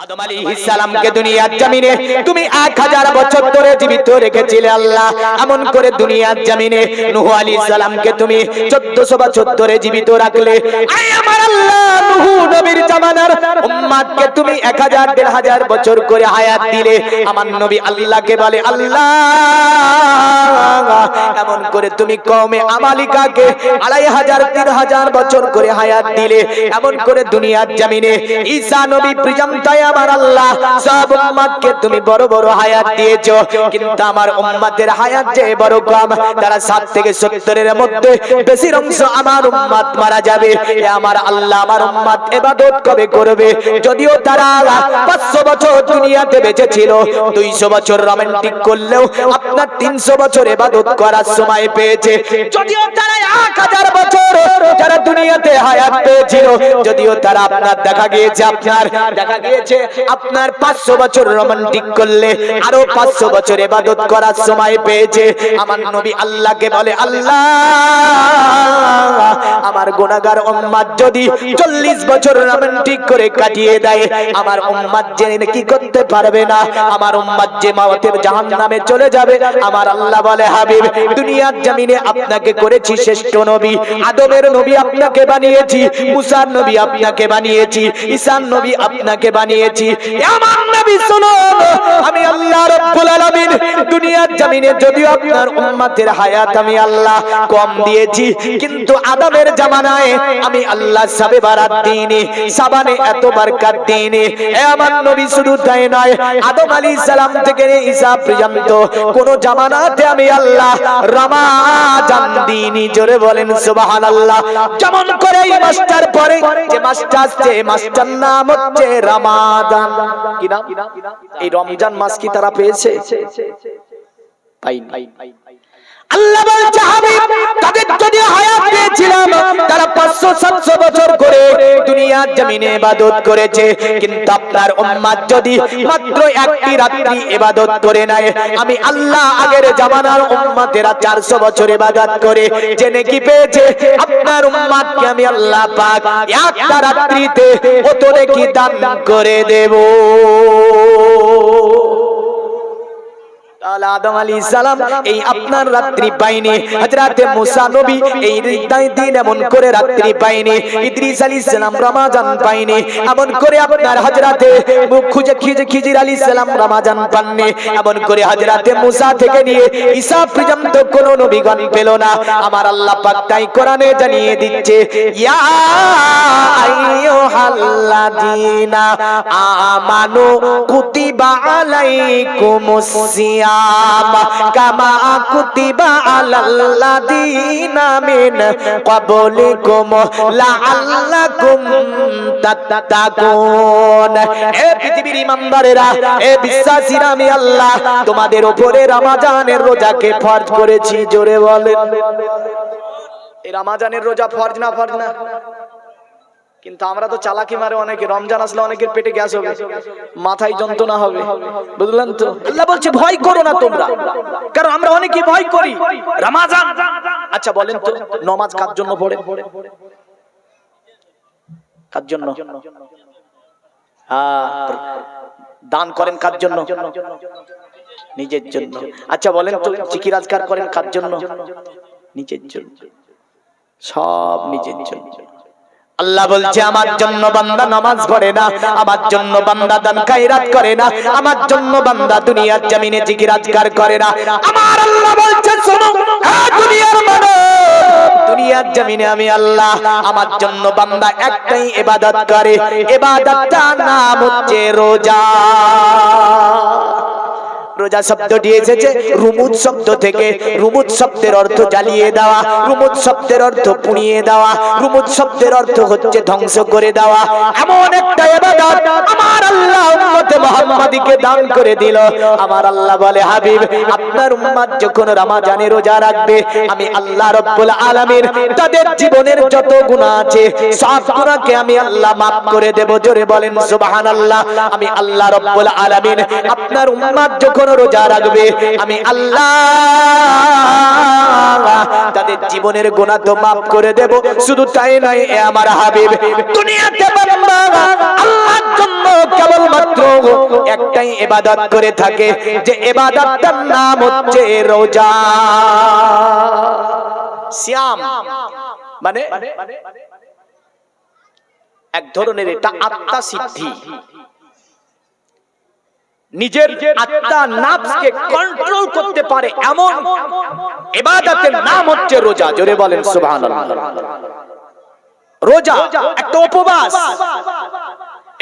আদম আলাইহিস সালামকে দুনিয়ার জমিনে তুমি 1000 বছর ধরে জীবিত রেখেছিলে আল্লাহ। এমন করে দুনিয়ার জমিনে নূহ আলাইহিস সালামকে তুমি 1400 বছর ধরে জীবিত রাখলে। আয় আমার আল্লাহ, নূহ নবীর জামানার উম্মতকে তুমি 1000 1500 বছর করে হায়াত দিলে। আমার নবী আল্লাহকে বলে, আল্লাহ এমন করে তুমি কওমে আমালিকাকে 2500 3000 বছর করে হায়াত দিলে। এমন করে দুনিয়ার জমিনে ঈসা নবী পর্যন্ত আমার আল্লাহ সব উম্মতকে তুমি বড় বড় হায়াত দিয়েছো, কিন্তু আমার উম্মতের হায়াত যে বড় কম। তারা 60 থেকে 70 এর মধ্যে বেশি অংশ আমার উম্মত মারা যাবে। এ আমার আল্লাহ, আমার উম্মত ইবাদত কবে করবে? যদিও তারা 500 বছর দুনিয়াতে বেঁচে ছিল, 200 বছর রোমান্টিক করলেও আপনার 300 বছর ইবাদত করার সময় পেয়েছে। যদিও তারা 1000 বছর যারা দুনিয়াতে হায়াত পেয়েছিল, যদিও তারা আপনার দেখা গিয়েছে আপনার 500 বছর রোমান্টিক করলে আরো 500 বছর ইবাদত করার সময় পেয়েছে। আমার নবী আল্লাহকে বলে, আল্লাহ আমার গুনাহগার উম্মত যদি 40 বছর রোমান্টিক করে কাটিয়ে দেয়, আমার উম্মত জেনে কি করতে পারবে না? আমার উম্মত যে মাওয়াতের জাহান্নামে চলে যাবে। আমার আল্লাহ বলে, হাবিব দুনিয়ার জমিনে আপনাকে করেছি শ্রেষ্ঠ নবী। আদমের নবী আপনাকে বানিয়েছি, মুসার নবী আপনাকে বানিয়েছি, ঈসার নবী আপনাকে বানিয়েছি। আমার নবী শুনুন, আমি আল্লাহ রাব্বুল আলামিন দুনিয়ার জমিনে যদিও আপনার উম্মতের হায়াত আমি আল্লাহ কম দিয়েছি, কিন্তু আদমের জামানায় আমি আল্লাহ সবে বারাত দিইনি, সাবানে এত বরকত দিইনি। এ আমার নবী শুধু তাই নয়, আদম আলাইহিস সালাম থেকে ঈসা পর্যন্ত কোন জামানাতে আমি আল্লাহ রমাজান দিইনি। জোরে বলেন সুবহানাল্লাহ। যেমন করে এই মাস্টার পরে যে মাস্টার আছে, মাস্টার নাম হচ্ছে রমাদান। কি নাম? এই রমজান মাস কি তারা পেয়েছে? পাইনি। আল্লাহ বলছে, হাবিব তাদের যদি হায়াত দিয়েছিলাম, তারা 500-700 বছর করে দুনিয়ার জমিনে ইবাদত করেছে, কিন্তু আপনার উম্মত যদি মাত্র একটি রাত্রি ইবাদত করে নেয়, আমি আল্লাহ আগের জামানার উম্মতেরা 400 বছর ইবাদত করে যে নেকি পেয়েছে, আপনার উম্মতকে আমি আল্লাহ পাক একটা রাত্রিতে কত নেকি দান করে দেব। আদম আলাইহিস সালাম এই আপনার রাত্রি পাইনি, হযরতে মুসা নবী এই দিন এমন করে রাত্রি পাইনি, ইদ্রিস আলাইহিস সালাম রমাজান পাইনি, এমন করে আপনার হযরতে খিজির আলাইহিস সালাম রমাজান পাননি, এমন করে হযরতে মুসা থেকে নিয়ে ঈসা পর্যন্ত কোন নবীগণ পেল না। আমার আল্লাহ পাক তাই কোরআনে জানিয়ে দিচ্ছে, ইয়া আইয়ুহাল্লাযীনা আমানু কুতিবা আলাইকুমুস সিয়াম কামা কুতিবা আলাল্লাযীনা মিন ক্বাবলিকুম লাআল্লাকুম তাত্তাকুন। হে পৃথিবীর ইমানদারেরা, হে বিশ্বাসীরা, আমি আল্লাহ তোমাদের উপরে রমজানের রোজাকে ফরজ করেছি। জোরে বলেন। এই রমজানের রোজা ফরজ না? ফরজ না। কিন্তু আমরা তো চালাকি মারে অনেকে, রমজান আসলে অনেকের পেটে গ্যাস হবে, মাথায় যন্ত্রণা হবে, বুঝলেন তো? আল্লাহ বলছে ভয় করো না তোমরা, কারণ আমরা অনেকে ভয় করি রমজান। আচ্ছা বলেন তো, নামাজ কার জন্য পড়ে? কার জন্য? দান করেন কার জন্য? নিজের জন্য। আচ্ছা বলেন তো, জিকির আজকার করেন কার জন্য? নিজের জন্য। সব নিজের জন্য। আল্লাহ বলছে, আমার জন্য বান্দা নামাজ পড়ে না, আমার জন্য বান্দা দান খায়রাত করে না, আমার জন্য বান্দা দুনিয়ার জমিনে জিকির আজকার করে না। আমার আল্লাহ বলছে, শোনো দুনিয়ার মানুষ, দুনিয়ার জমিনে আমি আল্লাহ আমার জন্য বান্দা একটাই ইবাদত করে, ইবাদতটার নাম হচ্ছে রোজা। রোজা শব্দটি এসেছে রুমুজ শব্দ থেকে। রুমুজ শব্দের অর্থ জ্বালিয়ে দেওয়া, রুমুজ শব্দের অর্থ পুড়িয়ে দেওয়া, রুমুজ শব্দের অর্থ হচ্ছে ধ্বংস করে দেওয়া। এমন একটা ইবাদত আমার আল্লাহ উম্মতে মুহাম্মাদীকে দান করে দিল। আমার আল্লাহ বলে, হাবিব আপনার উম্মত যখন রমজানে রোজা রাখবে, আমি আল্লাহ রাব্বুল আলামিন তাদের জীবনের যত গুনাহ আছে সব গুনাহকে আমি আল্লাহ maaf করে দেব। জোরে বলেন সুবহানাল্লাহ। আমি আল্লাহ রাব্বুল আলামিন আপনার উম্মত যখন রোজা রাখবে, আমি আল্লাহ তাদের জীবনের গুনাহ তো maaf করে দেব। শুধু তাই নয়, এ আমার হাবিব দুনিয়াতে বান্দা আল্লাহর জন্য কেবলমাত্র মাত্র একটাই ইবাদত করে থাকে, যে ইবাদতটার নাম হচ্ছে রোজা। সিয়াম মানে এক ধরনের এটা আত্মা সিদ্ধি, নিজের আত্মা নাফসকে কন্ট্রোল করতে পারে এমন ইবাদতের নাম হচ্ছে রোজা। জোরে বলেন সুবহানাল্লাহ। রোজা একটা উপবাস।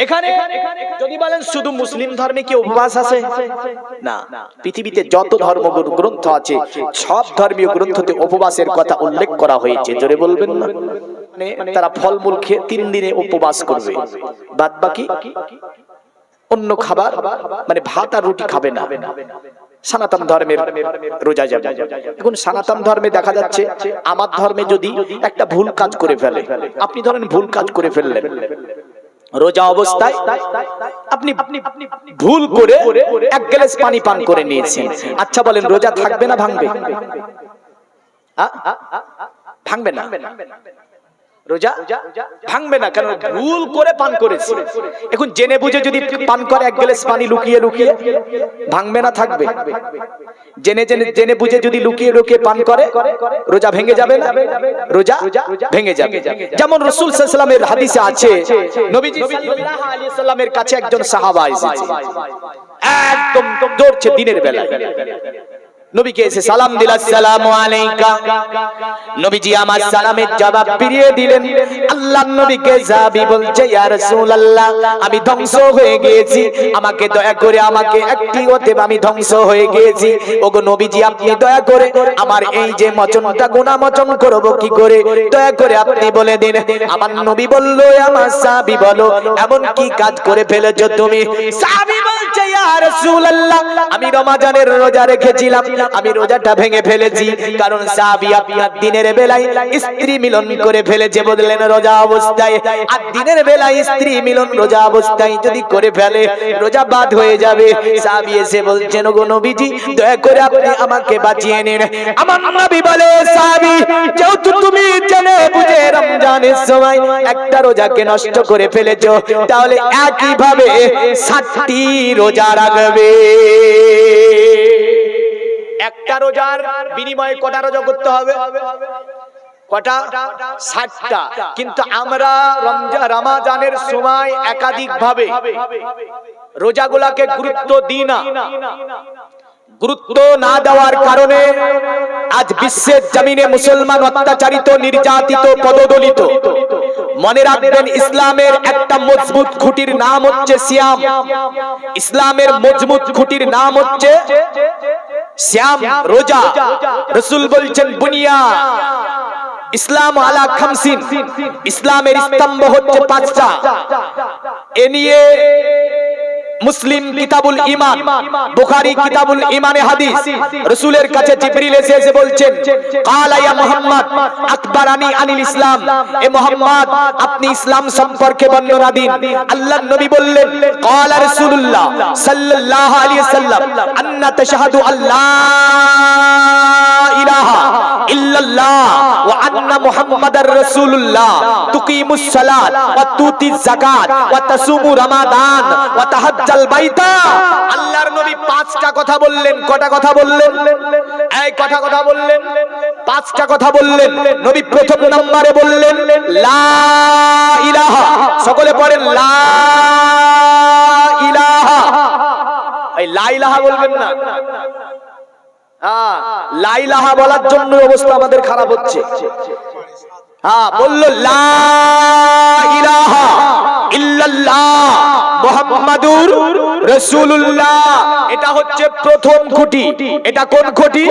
এখানে যদি বলেন শুধু মুসলিম ধর্মে কি উপবাস আছে? না, পৃথিবীতে যত ধর্মগ্রন্থ আছে সব ধর্মীয় গ্রন্থতে উপবাসের কথা উল্লেখ করা হয়েছে। জোরে বলবেন না? মানে তারা ফলমূল খেয়ে 3 দিনে উপবাস করবে, বাদ বাকি অন্য খাবার মানে ভাত আর রুটি খাবে না। সনাতন ধর্মের রোজা যাবে। এখন সনাতন ধর্মে দেখা যাচ্ছে আমার ধর্মে যদি একটা ভুল কাজ করে ফেলে, আপনি ধরেন ভুল কাজ করে ফেললেন রোজা অবস্থায়, আপনি ভুল করে 1 গ্লাস পানি পান করে নিয়েছেন, আচ্ছা বলেন রোজা থাকবে না ভাঙবে? ভাঙবে না, রোজা ভাঙবে না, কারণ ভুল করে পান করেছে। এখন জেনে বুঝে যদি পান করে 1 গ্লাস পানি লুকিয়ে লুকিয়ে, ভাঙবে না থাকবে? জেনে বুঝে যদি লুকিয়ে লুকিয়ে পান করে, রোজা ভেঙে যাবে না? রোজা ভেঙে যাবে। যেমন রাসূল সাল্লাল্লাহু আলাইহি ওয়াসাল্লামের হাদিসে আছে, নবীজি সাল্লাল্লাহু আলাইহি ওয়াসাল্লামের কাছে একজন সাহাবা এসেছে, একদম দৌড়ছে দিনের বেলা, নবীকে এসে সালাম দিল, আসসালামু আলাইকা। নবীজি আমার সালামের জবাব ফিরিয়ে দিলেন। আল্লাহর নবীকে সাহাবী বলছে, ইয়া রাসূলুল্লাহ আমি ধ্বংস হয়ে গিয়েছি, আমাকে দয়া করে আমাকে একটি অতএব আমি ধ্বংস হয়ে গিয়েছি। ওগো নবীজি আপনি দয়া করে আমার এই যে মোচনটা গুনাহ মোচন করব কি করে, দয়া করে আপনি বলে দিন। আমার নবী বলল, আমার সাহাবী বলো এমন কি কাজ করে ফেলেছো তুমি? সাহাবী বলছে, ইয়া রাসূলুল্লাহ আমি রমজানের রোজা রেখেছিলাম, আমি রোজাটা ভেঙে ফেলেছি, কারণ সাহাবী আপনার দিনের বেলায় স্ত্রী মিলন করে ফেলেছে, বললেন রোজা অবস্থায়, আর দিনের বেলায় স্ত্রী মিলন রোজা অবস্থায় যদি করে ফেলে রোজা বাদ হয়ে যাবে। সাহাবী এসে বলছেন, ওগো নবীজি দয়া করে আপনি আমাকে বাঁচিয়ে নিন। আমার নবী বলে, সাহাবী যেহেতু তুমি জেনে বুঝে রমজানের সময় একটা রোজাকে নষ্ট করে ফেলেছো, তাহলে একই ভাবে 60টি রোজা রাখবে। একটা রোজার বিনিময়ে কটা রোজা করতে হবে? কটা? 60টা। কিন্তু আমরা রমজানের সময় একাধিক ভাবে রোজাগুলোকে গুরুত্ব দিই না। গুরুত্ব না দেওয়ার কারণে আজ বিশ্বের জমিনে মুসলমান অত্যাচারিত, নির্যাতিত, পদদলিত। মনে রাখবেন ইসলামের একটা মজবুত খুঁটির নাম হচ্ছে সিয়াম। ইসলামের মজবুত খুঁটির নাম হচ্ছে সিয়াম, রোজা। রাসূল বলছেন, বুনিয়া ইসলাম আলা খামসিন, ইসলামের স্তম্ভ হচ্ছে 5টা। এ নিয়ে মুসলিম কিতাবুল ঈমান, বুখারী কিতাবুল ঈমানে হাদিস, রাসূলের কাছে জিবরিল এসে বলছেন, ক্বালা ইয়া মুহাম্মদ আকবারানি আনিল ইসলাম, এ মুহাম্মদ আপনি ইসলাম সম্পর্কে বর্ণনা দিন। আল্লাহর নবী বললেন, ক্বালা রাসূলুল্লাহ সাল্লাল্লাহু আলাইহি ওয়াসাল্লাম আন্না তাশহাদু আল্লা ইলাহা ইল্লাল্লাহ ওয়া আন্না মুহাম্মাদার রাসূলুল্লাহ, তুকিমুস সালাত ওয়া তুতিজ যাকাত ওয়া তাসুমু রমাদান ওয়া তাহাজ্জাল বাইতা। আল্লাহর নবী 5টা কথা বললেন। কটা কথা বললেন? এই কটা কথা বললেন, 5টা কথা বললেন। নবী প্রথম নম্বরে বললেন লা ইলাহা। সকলে পড়েন লা ইলাহা। এই লা ইলাহা বলবেন না, লা ইলাহা বলার জন্য অবস্থা আমাদের খারাপ হচ্ছে। বললো লা ইলাহা ইল্লাল্লাহ মুহাম্মাদুর রাসূলুল্লাহ। এটা হচ্ছে প্রথম খুঁটি। এটা কোন খুঁটি?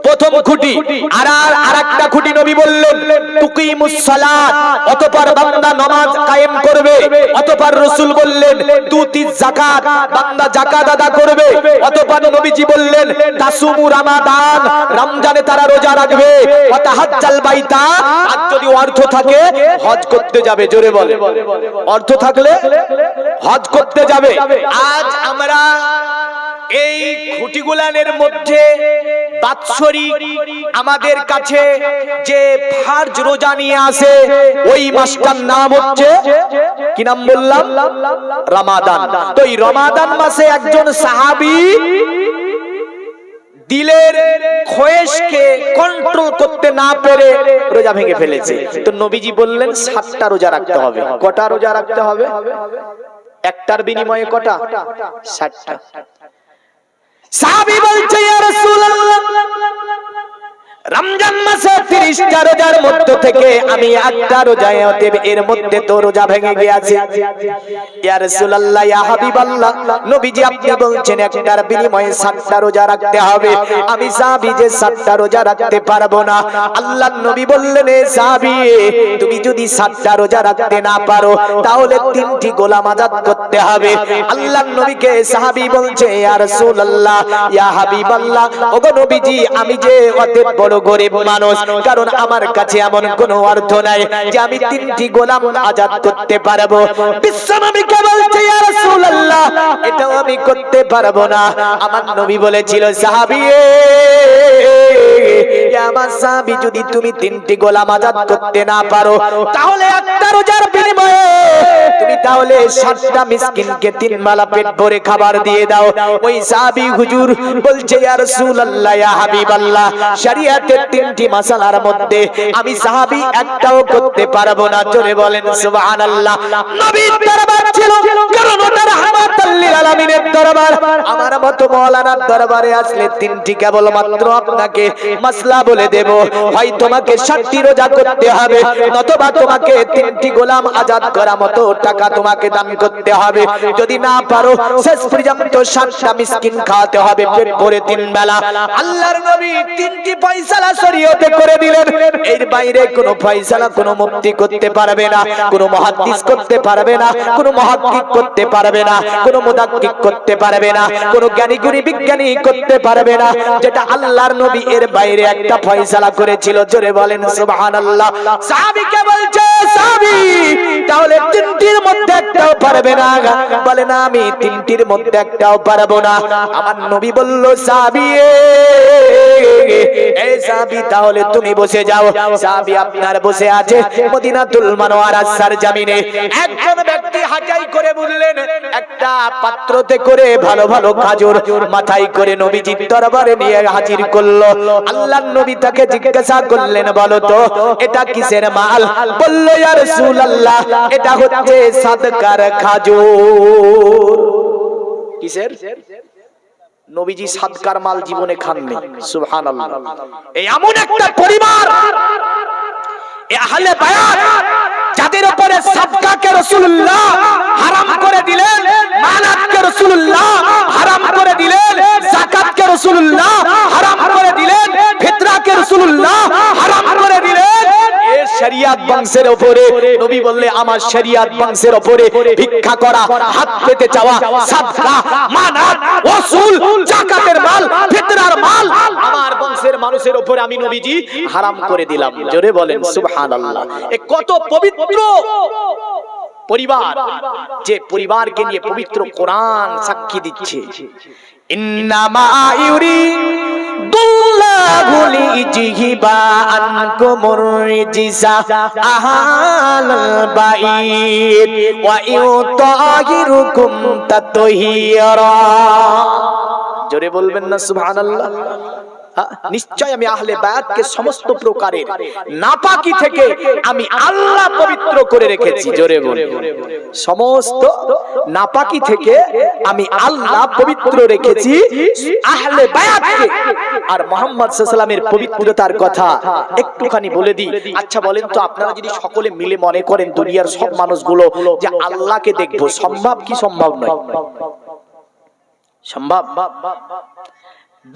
প্রথম খুঁটি। আর আরেকটা খুঁটি নবী বললেন তুকিমুস সালাত, অতঃপর বান্দা নামাজ কায়েম করবে। অতঃপর রাসূল বললেন তুতিজ যাকাত, বান্দা যাকাত আদা করবে। অতঃপর নবীজি বললেন তাসুমু রমাদান, রমজানে তারা রোজা রাখবে। ওয়া তাহাজ্জাল বাইতা, আর যদি অর্থ থাকে হজ করতে যাবে। জোরে বলে, অর্থ থাকলে হজ করতে যাবে। আজ আমরা এই খুঁটিগুলানের মধ্যে বাৎসরিক আমাদের কাছে যে ফারজ রোজা নিয়ে আসে ওই মাসটার নাম হচ্ছে কি নাম বললাম? রমাদান। তো এই রমাদান মাসে একজন সাহাবী দিলের খোয়েশকে কন্ট্রোল করতে না পেরে রোজা ভেঙে ফেলেছে। তো নবীজি বললেন 7টা রোজা রাখতে হবে। কটা রোজা রাখতে হবে? একটার বিনিময়ে কটা? 7টা। সাহাবী বলছে, ইয়া রাসূলুল্লাহ, রমজান মাসে 30টা রোজার মধ্যে থেকে আমি একটা রোজা এর মধ্যে তো রোজা ভেঙে গিয়েছে। ইয়া রাসূলুল্লাহ, ইয়া হাবিবাল্লাহ, নবীজি আপনি বলছেন একটার বিনিময়ে 7টা রোজা রাখতে হবে। আমি সাহাবী যে 7টা রোজা রাখতে পারবো না। আল্লাহর নবী বললেন, এ সাহাবী, তুমি যদি 7টা রোজা রাখতে না পারো তাহলে 3টি গোলাম আজাদ করতে হবে। আল্লাহর নবীকে সাহাবী বলছে, ইয়া রাসূলুল্লাহ, ইয়া হাবিবাল্লাহ, ওগো নবীজি, আমি যে অতএব বড় গরিব মানুষ, কারণ আমার কাছে এমন কোনো অর্থ নাই যে আমি 3টি গোলাম আজাদ করতে পারবো। বিশ্বনবীকে বলছে, ইয়া রাসূলুল্লাহ, এটাও আমি করতে পারবো না। আমার নবী বলেছিল, সাহাবী, আমার সাহাবী, যদি তুমি 3টি গোলাম আজাদ করতে না পারো তাহলে একটা রোজার বিনিময়ে তুমি তাহলে 7টা মিসকিনকে 3 বেলা পেট ভরে খাবার দিয়ে দাও। ওই সাহাবী হুজুর বলছে, ইয়া রাসূলুল্লাহ, ইয়া হাবিবাল্লাহ, শরীয়তের 3টি মাসালার মধ্যে আমি সাহাবী একটাও করতে পারবো না। জোরে বলেন সুবহানাল্লাহ। নবীর দরবার ছিল, কারণ ওটা রাহমাতুল লিল আলামিনের দরবার। আমার মতো মাওলানার দরবারে আসলে 3টি কেবল মাত্র আপনাকে মাসলা বলে দেব, হয় তোমাকে 60টি রোজা করতে হবে, নতুবা তোমাকে 3টি গোলাম আজাদ করা মতো টাকা তোমাকে দান করতে হবে। যদি না পারো শেষ পর্যন্ত 60টা মিসকিন খাওয়াতে হবে পেট ভরে 3 বেলা। আল্লাহর নবী 3টি ফয়সালা শরীয়তে করে দিলেন। এর বাইরে কোনো ফয়সালা কোনো মুফতি করতে পারবে না, কোনো মুহাদ্দিস করতে পারবে না, কোনো মুহাক্কিক করতে পারবে না, কোনো মুদাক্কিক করতে পারবে না, কোনো জ্ঞানী বিজ্ঞানী করতে পারবে না, যেটা আল্লাহর নবী এর বাইরে একটা ফয়সালা করেছিল। জোরে বলেন সুবহানাল্লাহ। সাহাবীকে বলছে, সাহাবী, তাহলে 3টির মধ্যে একটাও পারবে না? বলে না, আমি 3টির মধ্যে একটাও পারবো না। আমার নবী বলল, সাহাবী, এই সাহাবী, তাহলে তুমি বসে যাও। সাহাবী আপনার বসে আছে মদিনাতুল মুনাওয়ারার সরজমিনে। একজন ব্যক্তি হাঁটাই করে বললেন, একটা পাত্রতে করে ভালো ভালো খাজুর মাথায় করে নবীজির দরবারে নিয়ে হাজির করলো। আল্লাহর নবী তাকে জিজ্ঞাসা করলেন, বলো তো এটা কিসের মাল? বলল, ইয়া রাসূলুল্লাহ, এটা হচ্ছে সাদকার খাজুর। কিসের? নবীজি সাদকার মাল জীবনে খাননি। সুবহানাল্লাহ। এই এমন একটা পরিবার, আহলে বায়াত, যাদের উপরে সাদকাকে রাসূলুল্লাহ হারাম করে দিলেন, মানাতকে রাসূলুল্লাহ হারাম করে দিলেন, যাকাতকে রাসূলুল্লাহ হারাম করে দিলেন, ফিতরাকে রাসূলুল্লাহ হারাম করে দিলেন। এই শরিয়ত বংশের উপরে নবী বললে, আমার শরিয়ত বংশের উপরে ভিক্ষা করা, হাত পেতে চাওয়া, সাদকা, মানাত, ওসুল, যাকাতের মাল, ফিতরার মাল আমার বংশের মানুষের উপরে আমি নবীজি হারাম করে দিলাম। জোরে বলেন সুবহানাল্লাহ। এ কত পবিত্র পরিবার, যে পরিবারকে নিয়ে পবিত্র কোরআন সাক্ষী দিচ্ছে। ইন্নামা ইউরিদুল্লাহু লিইজহিবা আনকুমুর রিজসা আহলাল বাইত ওয়া ইউতাহিরুকুম তাতহীরা। জোরে বলবেন না সুবহানাল্লাহ। নিশ্চয় আমি আহলে বায়াতকে সমস্ত প্রকারের নাপাকি থেকে আমি আল্লাহ পবিত্র করে রেখেছি। জোরে বলুন, সমস্ত নাপাকি থেকে আমি আল্লাহ পবিত্র রেখেছি আহলে বায়াতকে। আর মুহাম্মদ সাল্লাল্লাহু আলাইহি ওয়াসাল্লামের পবিত্রতার কথা একটুখানি বলে দিই। আচ্ছা বলেন তো, আপনারা যদি সকলে মিলে মনে করেন দুনিয়ার সব মানুষগুলো যে আল্লাহকে দেখবো, সম্ভব কি সম্ভব নয়? সম্ভব।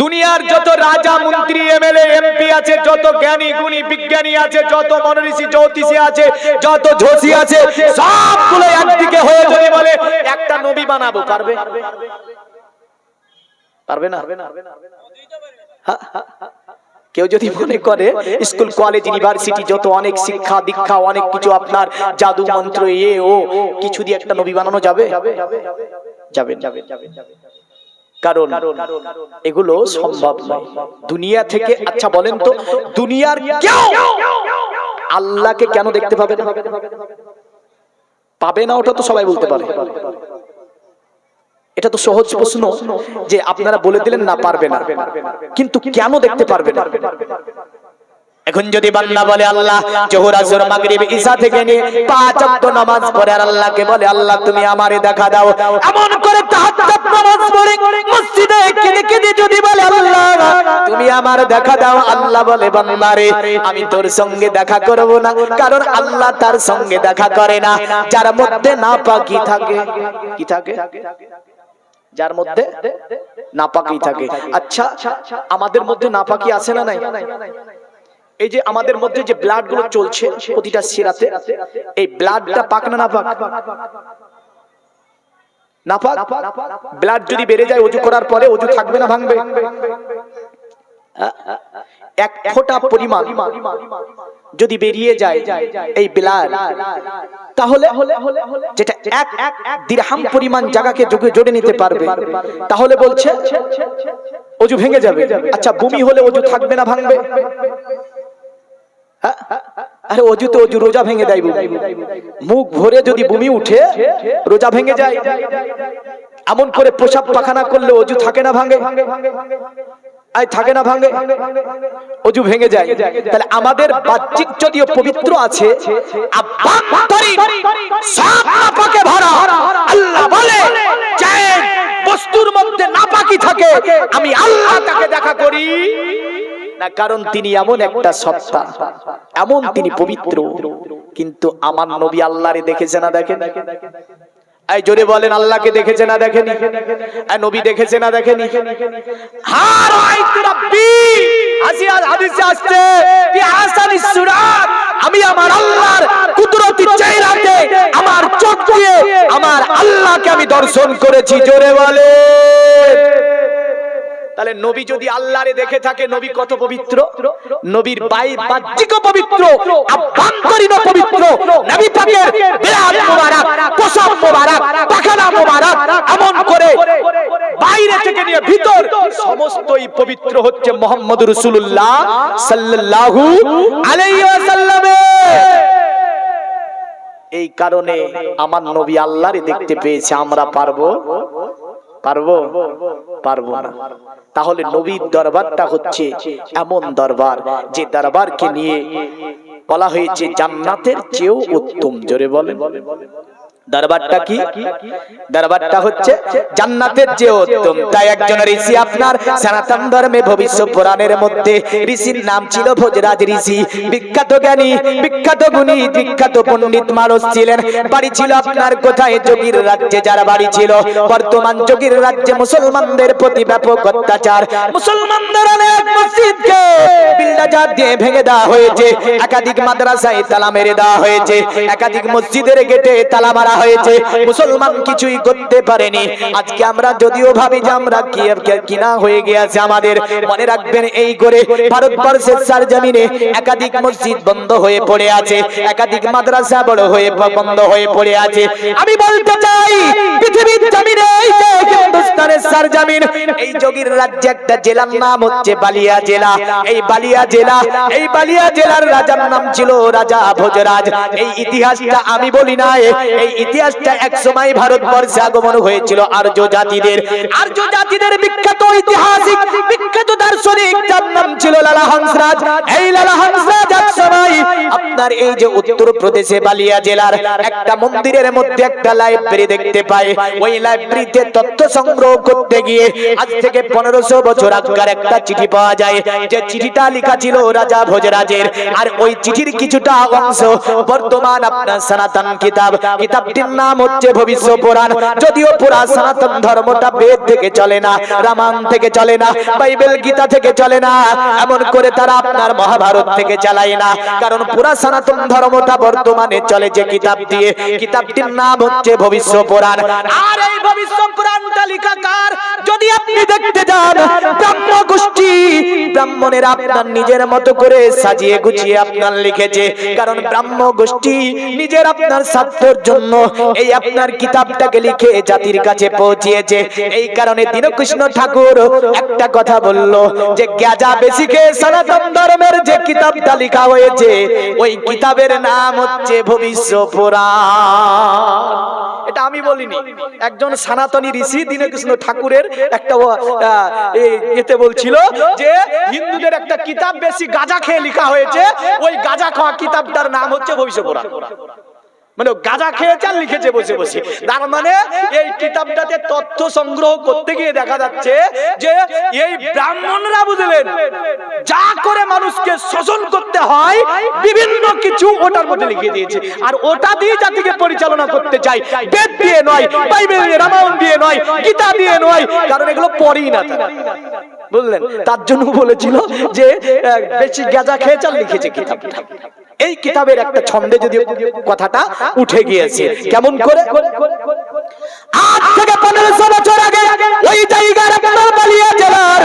দুনিয়ার যত রাজা, মন্ত্রী, এমএলএ, এমপি আছে, যত জ্ঞানী গুণী বিজ্ঞানী আছে, যত মনীষী জ্যোতিষী আছে, যত ঝোষী আছে, সবগুলো একদিকে হয়ে যদি বলে একটা নবী বানাবো, পারবে? পারবে না? কেউ যদি মনে করে স্কুল কলেজ ইউনিভার্সিটি যত অনেক শিক্ষা দীক্ষা অনেক কিছু আপনার জাদু মন্ত্র ও কিছু দিয়ে একটা নবী বানানো যাবে? যাবে। কারণ এগুলো সম্ভব নয় দুনিয়া থেকে। আচ্ছা বলেন তো, দুনিয়ার কেউ আল্লাহকে কেন দেখতে পাবে না? পাবে না, ওটা তো সবাই বলতে পারে। এটা তো সহজ প্রশ্ন যে আপনারা বলে দিলেন না পারবে না, কিন্তু কেন দেখতে পারবে না? এখন যদি বান্দা বলে আল্লাহ জোহর আসর মাগরিব ঈশা থেকে নিয়ে 5 ওয়াক্ত নামাজ পড়ে আর আল্লাহকে বলে আল্লাহ তুমি আমারে দেখা দাও, এমন করে তাহাজ্জুদ নামাজ পড়ে মসজিদে কেঁদে কেঁদে যদি বলে আল্লাহ তুমি আমার দেখা দাও, আল্লাহ বলে বান্দারে আমি তোর সঙ্গে দেখা করব না, কারণ আল্লাহ তার সঙ্গে দেখা করে না যার মধ্যে নাপাকি থাকে। কি থাকে? যার মধ্যে নাপাকি থাকে। আচ্ছা আমাদের মধ্যে নাপাকি আছে না নাই? এই যে আমাদের মধ্যে যে ব্লাড গুলো চলছে প্রতিটা শিরাতে, এই ব্লাডটা পাক না নাপাক? নাপাক। ব্লাড যদি বেড়ে যায় ওযু করার পরে ওযু থাকবে না ভাঙবে? এক ফোঁটা পরিমাণ যদি বেরিয়ে যায় এই ব্লাড, তাহলে যেটা এক দিরহাম পরিমাণ জায়গাকে জোড়ে নিতে পারবে, তাহলে বলছে ওযু ভেঙে যাবে। আচ্ছা বমি হলে ওযু থাকবে না ভাঙবে? আরে ওযু তো ওযু, রোজা ভেঙে দেয়। মুখ ভরে যদি বমি উঠে রোজা ভেঙে যায়। এমন করে প্রসাব পায়খানা করলে ওযু থাকে না ভাঙে? আই থাকে না ভাঙে? ওযু ভেঙে যায়। তাহলে আমাদের বাহ্যিক যদিও পবিত্র আছে, আভ্যন্তরীণ সব নাপাকে ভরা। আল্লাহ বলে যে বস্তুর মধ্যে নাপাকি থাকে আমি আল্লাহ তাকে দেখা করি না, কারণ তিনি এমন একটা সত্তা, এমন তিনি পবিত্র। কিন্তু আমার নবী আল্লাহরে দেখেছে না দেখেন? এই জোরে বলেন আল্লাহকে দেখেছে না দেখেনি? এই নবী দেখেছে না দেখেনি? হার আইতু রাব্বি হাদিসে আসছে ফি আহসানিস সুরাত, আমি আমার আল্লাহর কুদরতি চেহারাকে আমার চোখ দিয়ে আমার আল্লাহকে আমি দর্শন করেছি। জোরে বলেন। তাহলে নবী যদি আল্লাহরে দেখে থাকে, নবী কত পবিত্র! নবীর বাহ্যিক পবিত্র, আভ্যন্তরীণ পবিত্র। নবী পাকের বিরাট মোবারক, প্রসাব মোবারক, পায়খানা মোবারক, এমন করে বাইরে থেকে নিয়ে ভিতর সমস্তই পবিত্র হচ্ছে মুহাম্মদুর রাসূলুল্লাহ সাল্লাল্লাহু আলাইহি ওয়াসাল্লাম। এই কারণে আমার নবী আল্লাহরে দেখতে পেয়েছে। আমরা পারবো? পারবো? পারবো না। তাহলে নবীর দরবারটা হচ্ছে এমন দরবার যে দরবারকে নিয়ে বলা হয়েছে জান্নাতের চেয়েও উত্তম। জোরে বলেন। দরবারটা কি? দরবারটা হচ্ছে জান্নাতের চেয়ে উত্তম। তাই একজন ঋষি আপনার সনাতন ধর্মে ভবিষ্যৎ পুরাণের মধ্যে ঋষির নাম ছিল ভোজরাজ ঋষি। বিখ্যাত জ্ঞানী, বিখ্যাত গুণী, বিখ্যাত পণ্ডিত মানুষ ছিলেন। বাড়ি ছিল আপনার কোথায়? যোগীর রাজ্যে। যার বাড়ি ছিল বর্তমান যোগীর রাজ্যে মুসলমানদের প্রতি ব্যাপক অত্যাচার। মুসলমানদের অনেক মসজিদকে বিল্ডাজার দিয়ে ভেঙে দেওয়া হয়েছে, একাধিক মাদ্রাসায় তালা মেরে দেওয়া হয়েছে, একাধিক মসজিদের গেটে তালা মারা হয়েছে। মুসলমান কিছুই করতে পারেনি। আজকে আমরা যদিও ভাবি যে আমরা কিনা হয়ে গিয়েছে আমাদের, মনে রাখবেন এই করে ভারতবর্ষের সারজমিনে একাধিক মসজিদ বন্ধ হয়ে পড়ে আছে, একাধিক মাদ্রাসা বড় হয়ে বন্ধ হয়ে পড়ে আছে। আমি বলতে চাই পৃথিবীর জমিনে এই যে হিন্দুস্তানের সারজমিন, এই যোগীর রাজ্যে একটা জেলার নাম হচ্ছে বালিয়া জেলা। এই বালিয়া জেলা, এই বালিয়া জেলার রাজার নাম ছিল রাজা ভোজরাজ। এই ইতিহাসটা আমি বলি না, এই ইতিহাসটা একসময় ভারতবর্ষে আগমন হয়েছিল আর্য জাতিদের। আর্য জাতিদের বিখ্যাত ঐতিহাসিক, বিখ্যাত দার্শনিক যার নাম ছিল লালা হংসরাজ। এই লালা হংসরাজ একসময় আপনার এই যে উত্তর প্রদেশে বালিয়া জেলার একটা মন্দিরের মধ্যে একটা লাইব্রেরি দেখতে পায়। ওই লাইব্রেরিতে তথ্য সংগ্রহ করতে গিয়ে আজ থেকে 1500 বছর আগের একটা চিঠি পাওয়া যায়, যে চিঠিটা লেখা ছিল রাজা ভোজরাজের। আর ওই চিঠির কিছুটা অংশ বর্তমান আপনার সনাতন কিতাবটির নাম হচ্ছে ভবিষ্যৎ পুরাণ। যদিও পুরা সনাতন ধর্মটা বেদ থেকে চলে না, রামায়ণ থেকে চলে না, বাইবেল গীতা থেকে চলে না, এমন করে তারা আপনার মহাভারত থেকে চালায় না, কারণ পুরা সনাতন ধর্মটা বর্তমানে চলে যে কিতাব দিয়ে, কিতাবটির নাম হচ্ছে ভবিষ্যৎ পুরাণ। আর এই ভবিষ্যৎ পুরাণটা লেখা আর যদি আপনি দেখতে যান ব্রাহ্ম গোষ্ঠী ব্রাহ্মণেরা আপনার নিজের মতো করে সাজিয়ে গুছিয়ে আপনার লিখেছে, কারণ ব্রাহ্ম গোষ্ঠী নিজের আপনার স্বার্থের জন্য এই আপনার কিতাবটাকে লিখে জাতির কাছে পৌঁছিয়েছে। এই কারণে দীনকৃষ্ণ ঠাকুর একটা কথা বলল যে গাঁজা বেশি খেয়ে সনাতন ধর্মের যে কিতাবটা লেখা হয়েছে ওই কিতাবের নাম হচ্ছে ভবিষ্য পুরাণ। এটা আমি বলিনি, একজন সনাতনী ঋষি দীনকৃষ্ণ ঠাকুরের একটা এতে বলছিল যে হিন্দুদের একটা কিতাব বেশি গাঁজা খেয়ে লেখা হয়েছে, ওই গাঁজা খাওয়া কিতাবটার নাম হচ্ছে ভবিষ্য পুরাণ। মানে গাঁজা খেয়েছে আর লিখেছে বসে বসে। তার মানে এই কিতাবটাতে তথ্য সংগ্রহ করতে গিয়ে দেখা যাচ্ছে যে এই ব্রাহ্মণরা বুঝলেন যা করে মানুষকে শোষণ করতে হয় বিভিন্ন কিছু ওটার মধ্যে লিখে দিয়েছে, আর ওটা দিয়ে জাতিকে পরিচালনা করতে চাই। বেদ দিয়ে নয়, বাইবেল দিয়ে, রামায়ণ দিয়ে নয়, গীতা দিয়ে নয়, কারণ এগুলো পড়েই না তারা, বুঝলেন? তার জন্য বলেছিল যে বেশি গাঁজা খেয়েছে আর লিখেছে কিতাবটা। এই কিতাবের একটা ছন্দে যদি কথাটা উঠে গিয়েছে, কেমন করে আজ থেকে 1500 বছর আগে ওই জায়গার আপনার বালিয়া জেলার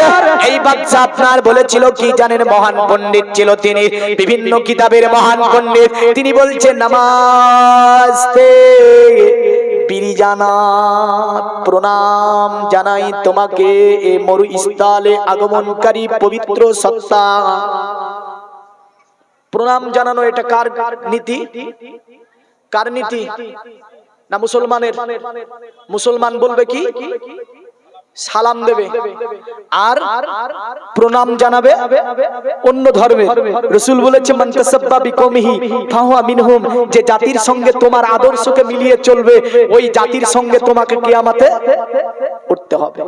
এই বাদশা আপনার বলেছিল কি জানেন? মহান পণ্ডিত ছিল তিনি, বিভিন্ন কিতাবের মহান পণ্ডিত। তিনি বলছেন নমস্তে বিরিজানাথ, প্রণাম জানাই তোমাকে এ মরু স্থলে আগমনকারী পবিত্র সত্তা। প্রণাম জানানো এটা কার নীতি? কার নীতি? না মুসলমানের? মুসলমান বলবে কি? সালাম দেবে আর প্রণাম জানাবে অন্য ধর্মে। রাসূল বলেছে মান তাসাব্বা বিকওমিহি ফাহুয়া মিনহুম, যে জাতির সঙ্গে তোমার আদর্শকে মিলিয়ে চলবে ওই জাতির সঙ্গে তোমাকে কিয়ামতে উঠতে হবে।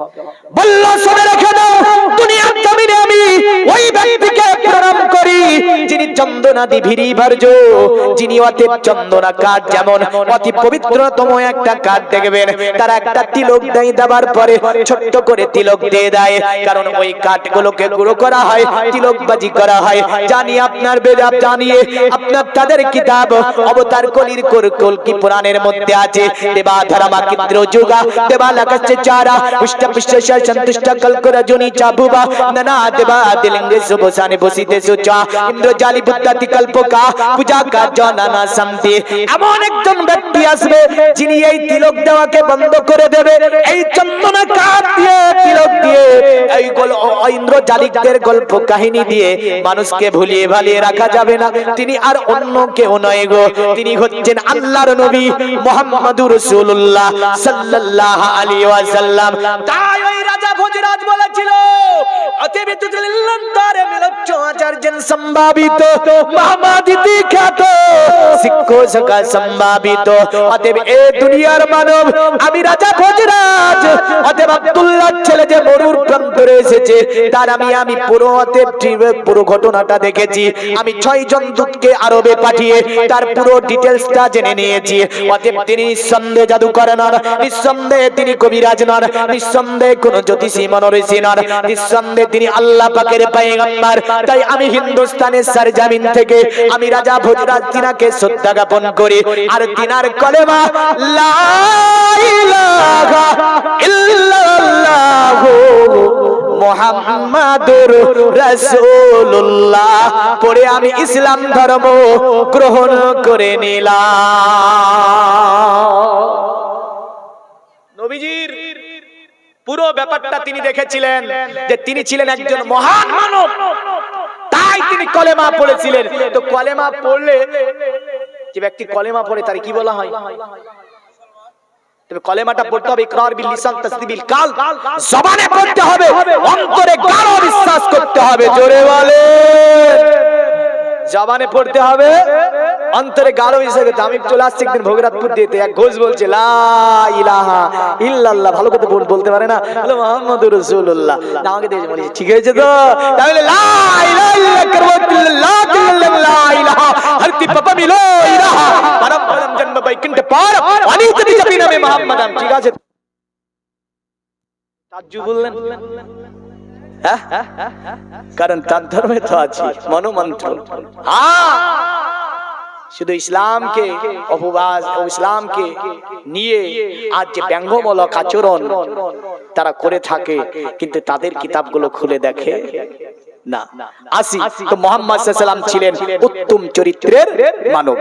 বলল শুনে রেখে দাও, দুনিয়ার জমিনে আমি ওই ব্যক্তিকে প্রণাম করি যিনি চন্দনাদি ভিরি ভার্য, যিনি অতি চন্দনা কাঠ, যেমন অতি পবিত্রতম একটা কাঠ দেখবেন তারা একটা তিলক দেয়, দেওয়ার পরে ছোট্ট করে তিলক দিয়ে দেয়, কারণ ওই কাঠগুলোকে গুঁড়ো করা হয়, তিলকবাজি করা হয়। জানি আপনার বেদাব জানিয়ে আপনার তাদের কিতাব অবতার কলির কলকি পুরাণের মধ্যে আছে দেবাধরমা কিদ্র যুগা দেবালাকাশে চারা পুষ্ট পুষ্ট সন্তুষ্ট কলকরা জনি চাবুবা নানা দেবা দিলিঙ্গে সুবসানে বসিতে সুচা ইন্দ্র জালি বুদ্ধাতি কল্পকা পূজা কা জানানা সমতে। এমন একজন ব্যক্তি আসবে যিনি এই তিলক দেওয়াকে বন্ধ করে দেবে, এই চন্দনা কাঠ দিয়ে তিলক দিয়ে এই ইন্দ্র জালিকদের গল্প কাহিনী দিয়ে মানুষকে ভুলিয়ে ভালিয়ে রাখা যাবে না। তিনি আর অন্য কেউ নয় গো, তিনি হচ্ছেন আল্লাহর নবী মুহাম্মদুর রাসূলুল্লাহ সাল্লাল্লাহু আলাইহি ওয়াসাল্লাম। তাই ওই রাজা ভোজরাজ বলেছিল অতিবিত লিল্লান্তারে মিলচ্চ আচার্যন সম্ভাবিত মহামাদিতি খ্যাত শিক্ষো সকা সম্ভাবিত। অতএব এই দুনিয়ার মানব আমি রাজা ভোজরাজ, অতএব আব্দুল্লাহর ছেলে যে মরুর প্রান্তরে এসেছে তার আমি পুরো পুরো ঘটনাটা দেখেছি। আমি 6 জন দূতকে আরবে পাঠিয়ে তার পুরো ডিটেইলসটা জেনে নিয়েছি। অতএব তিনি নিঃসন্দেহে জাদুকর নন, নিঃসন্দেহে তিনি কবিরাজ নন, নিঃসন্দেহে কোন জ্যোতিষী মনোঋষি নন, নিঃসন্দেহে তিনি আল্লাহ পাকের পয়গম্বর। তাই আমি হিন্দুস্তানের সরজমিন থেকে আমি রাজা ভোজরাজ তিনাকে শ্রদ্ধা জ্ঞাপন করি আর তিনার কলেমা লা ইলাহা ইল্লাল্লাহু মুহাম্মাদুর রাসূলুল্লাহ পড়ে আমি ইসলাম ধর্ম গ্রহণ করে নিলাম। নবীজির পুরো ব্যাপারটা তিনি দেখেছিলেন যে তিনি ছিলেন একজন মহান মানব, তাই তিনি কলেমা পড়েছিলেন। তো কলেমা পড়লে যে ব্যক্তি কলেমা পড়ে তার কি বলা হয়? তবে কলেমাটা পড়তে হবে ইকরার বিল লিসান তাসদিক বিল কাল, জবানে পড়তে হবে, অন্তরে গাঢ় বিশ্বাস করতে হবে। জোরে বলে জবানে পড়তে হবে, অন্তরে গাঢ় বিশ্বাস করতে। আমি চলে আসছি একদিন ভোগরাজপুর দিতে, এক ঘোষ বলছে লা ইলাহা ইল্লাল্লাহ, ভালো করে বলতে পারে না, বলে মুহাম্মাদুর রাসূলুল্লাহ। আমাকে দেখে বলি ঠিক হয়েছে তো, তাহলে লা ইলাহা ইল্লাল্লাহ লা ইলাহা হরতি পাপা মিলো ইলাহা পরম পরম জন্ম বৈকুণ্ঠ পার অনিত নিজপি নামে মুহাম্মাদান। ঠিক আছে, তাজ্জু বললেন কারণ তার ধর্মে তো আছে মনোমন্ত্র। শুধু ইসলামকে অপবাদ ও ইসলামকে নিয়ে আজ যে ব্যঙ্গমূলক আচরণ তারা করে থাকে, কিন্তু তাদের কিতাবগুলো খুলে দেখে না। আসি তো মুহাম্মদ সাল্লাল্লাহু আলাইহি ওয়াসাল্লাম ছিলেন উত্তম চরিত্রের মানব।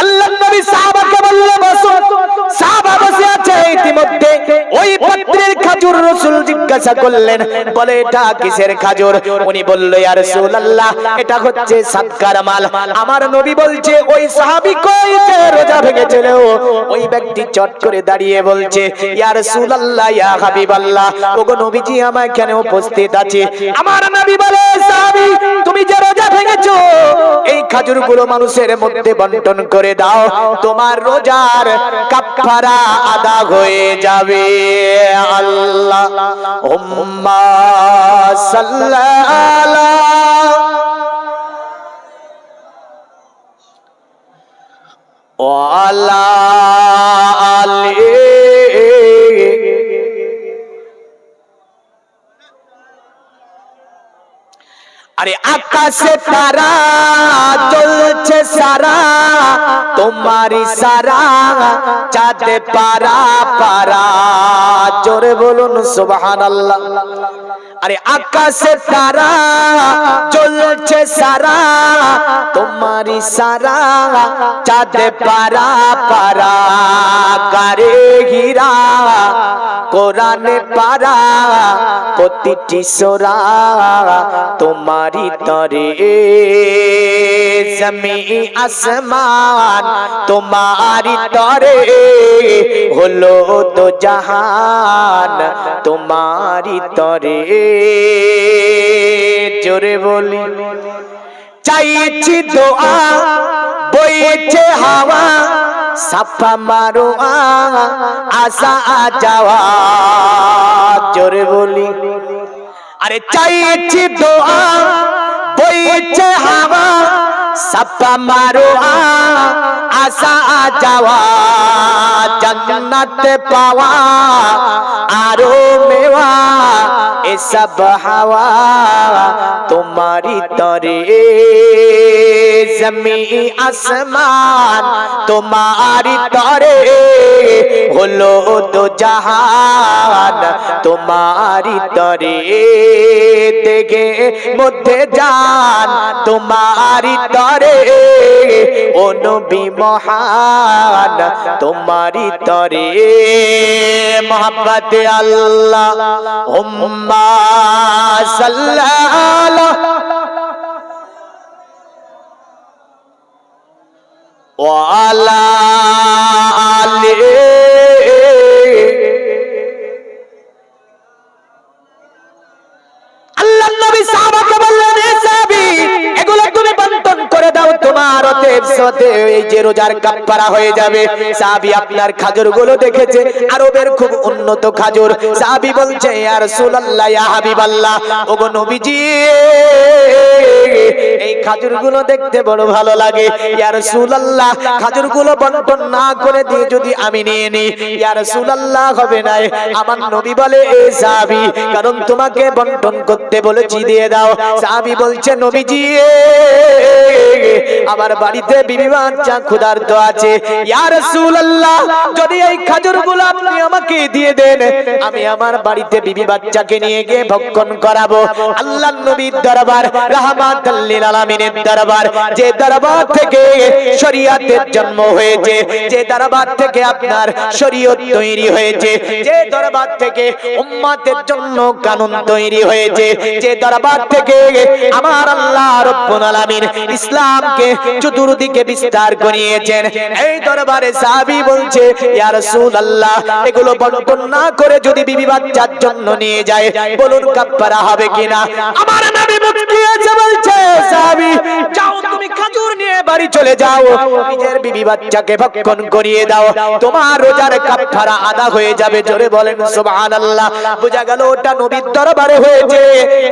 আল্লাহর নবী সাহাবাকে বললেন বসো। সাহাবা বসে আছে, ইতিমধ্যে ওই পত্রের খাজুর রাসূল জিজ্ঞাসা করলেন, বলে এটা কিসের খাজুর? উনি বলল, ইয়া রাসূলুল্লাহ এটা হচ্ছে সাদকার মাল। আমার নবী বলছে, ওই সাহাবী কই যে রোজা ভেঙেছিল, ওই ব্যক্তি চট করে দাঁড়িয়ে বলছে, ইয়া রাসূলুল্লাহ ইয়া হাবিবাল্লাহ, ওগো নবীজি আমার এখানে উপস্থিত আছে। আমার নবী বলে, সাহাবী তুমি যে রোজা ভেঙেছো, এই খাজুরগুলো মানুষের মধ্যে বন্টন করে দাও, তোমার রোজার কাফারা আদা হয়ে যাবে। আল্লাহুম্মা সাল্লাল্লাহু আলাইহি। আরে আকাশে তারা জ্বলছে সারা, তোমারই সারা চাঁদে পারা পারা। জোরে বলুন সুবহানাল্লাহ। আরে আকাশে তারা জ্বলছে সারা, তোমারই সারা চাঁদে পারা পারা। গারে হীরা কোরআনে পারা, প্রতিটি সূরা তোমারি তরে। জমিন আসমান তোমারি তরে, হলো তো জাহান তোমারি তরে। জোরে বলি চাইছি দোয়া, বইছে হাওয়া, সাফা মারো আসা যাওয়া। জোরে বলি আরে চাইছি দোয়া, বইছে হাওয়া, সাফা মারো আসা যাওয়া। জান্নাত পাওয়া আরো মেওয়া, এসব হাওয়া তোমারি তরে। জমিন আসমান তোমারি তরে, হলো তো জাহান তোমারি তরে। দেখে মধ্যে জান তোমারি তরে, ও নবী মহান তোমারি তরে। মোহাব্বতে আল্লাহুম্মা সাল্লাল্লাহু ওয়া আলা আলিহি। আল্লাহর নবী সাহাবাকে বললেন, হে সাহাবী এগুলো তুমি বন্টন করে দাও, তোমার সাথে এই যে রোজার কাফারা হয়ে যাবে। সাহাবী আপনার খাজুরগুলো দেখেছে, আরবের খুব উন্নত খাজুর। সাহাবী বলছে, ইয়া রাসূলুল্লাহ ইয়া হাবিবাল্লাহ, ওগো নবীজি এই খাজুরগুলো দেখতে বড় ভালো লাগে। ইয়া রাসূলুল্লাহ খাজুরগুলো বন্টন না করে দিয়ে যদি আমি নিয়ে নিই, ইয়া রাসূলুল্লাহ হবে না। আমার নবী বলে, এ সাহাবী কারণ তোমাকে বন্টন করতে বলেছি, দিয়ে দাও। সাহাবী বলছে, নবীজি আমার বাড়িতে বিবি বাচ্চা ক্ষুধার্ত আছে, ইয়া রাসূলুল্লাহ যদি এই খাজুরগুলো আপনি আমাকে দিয়ে দেন, আমি আমার বাড়িতে বিবি বাচ্চাকে নিয়ে গিয়ে ভক্ষণ করাবো। আল্লাহর নবীর দরবার, রাহমাতুল লিল আলামিনের দরবার, যে দরবার থেকে শরীয়তের জন্ম হয়েছে, যে দরবার থেকে আপনার শরীয়ত তৈরি হয়েছে, যে দরবার থেকে উম্মতের জন্য কানুন তৈরি হয়েছে, যে দরবার থেকে আমার আল্লাহ রাব্বুল আলামিন ইসলামকে চতুর্দিকে বিস্তার করিয়েছেন, এই দরবারে সাহাবী বলছে, ইয়া রাসূলুল্লাহ এগুলো বন্টন না করে যদি বিবি বাচ্চার জন্য নিয়ে যায়, বলুন কাফারা হবে কিনা? আমার নবী মুস্কিয়েছে, বলছে, সাহাবী যাও তুমি খাজুর নিয়ে বাড়ি চলে যাও, নিজের বিবি বাচ্চাকে ভক্ষণ করিয়ে দাও, তোমার রোজার কাফারা আদা হয়ে যাবে। জোরে বলেন সুবহানাল্লাহ। বোঝা গেল ওটা নবীর দরবারে হয়েছে।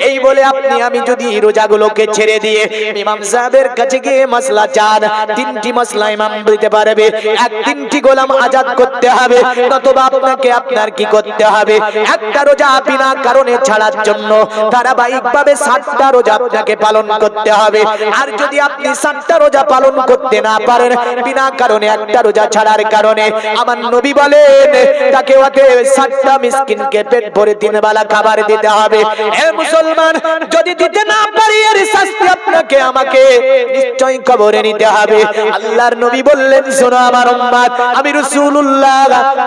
এই বলে আপনি আমি যদি রোজাগুলোকে ছেড়ে দিয়ে ইমাম সাহেবের কাছে গিয়ে মাসলা চান, তিনটি মাসলা ইমাম দিতে পারবে। এক, তিনটি গোলাম আজাদ করতে হবে, নতুবা আপনাকে আপনার কি করতে হবে, একটা রোজা বিনা কারণে ছাড়ার জন্য ধারাবাহিকভাবে 7টা রোজা রোজা আপনাকে পালন করতে হবে। আর যদি আপনি 7টা রোজা পালন করতে না পারেন, বিনা কারণে একটা রোজা ছাড়ার কারণে, আমার নবী বলেন তাকে 7টা মিসকিনকে পেট ভরে 3 বেলা খাবার দিতে হবে। হে মুসলমান, যদি দিতে না পারি এর শাস্তি আপনাকে আমাকে নিশ্চয় কবরে নিতে হবে। আল্লাহর নবী বললেন, শোনো আমার উম্মত, আমি রাসূলুল্লাহ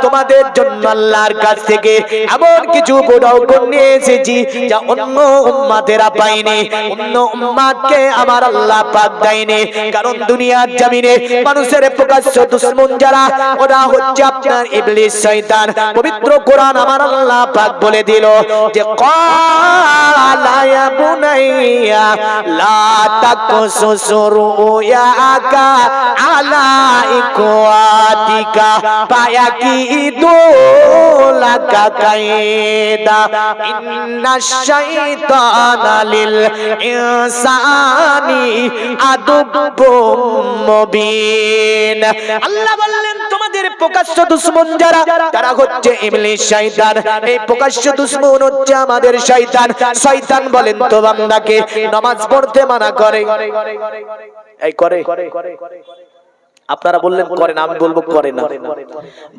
তোমাদের জন্য আল্লাহর কাছ থেকে এমন কিছু বড় নিয়ে এসেছি যা অন্য উম্মতেরা পায়নি, অন্য উম্মতকে আমার আল্লাহ পাক দেয়নি। কারণ দুনিয়ার জমিনে মানুষের প্রকাশ্য দুশমন যারা, ওরা হচ্ছে আপনার ইবলিস শয়তান। পবিত্র কোরআন আমার আল্লাহ পাক বলে দিল যে ক্বালা ইয়া বুনাইয়া লা তাকসুস রুয়াকা আলা ইখওয়াতিকা ফায়াকিদু লাকা কায়দা ইন্নাশ শাইতানা লিল ইনসানি আদুব্বুম মুবিন। আল্লাহ বললেন তোমাদের প্রকাশ্য দুশমন যারা, তারা হচ্ছে ইবলিস শয়তান। এই প্রকাশ্য দুশমন হচ্ছে আমাদের শয়তান। শয়তান বলেন তো বান্দাকে নামাজ পড়তে মানা করে, এই করে, আপনারা বললেন করে না, আমি বলবো করে না।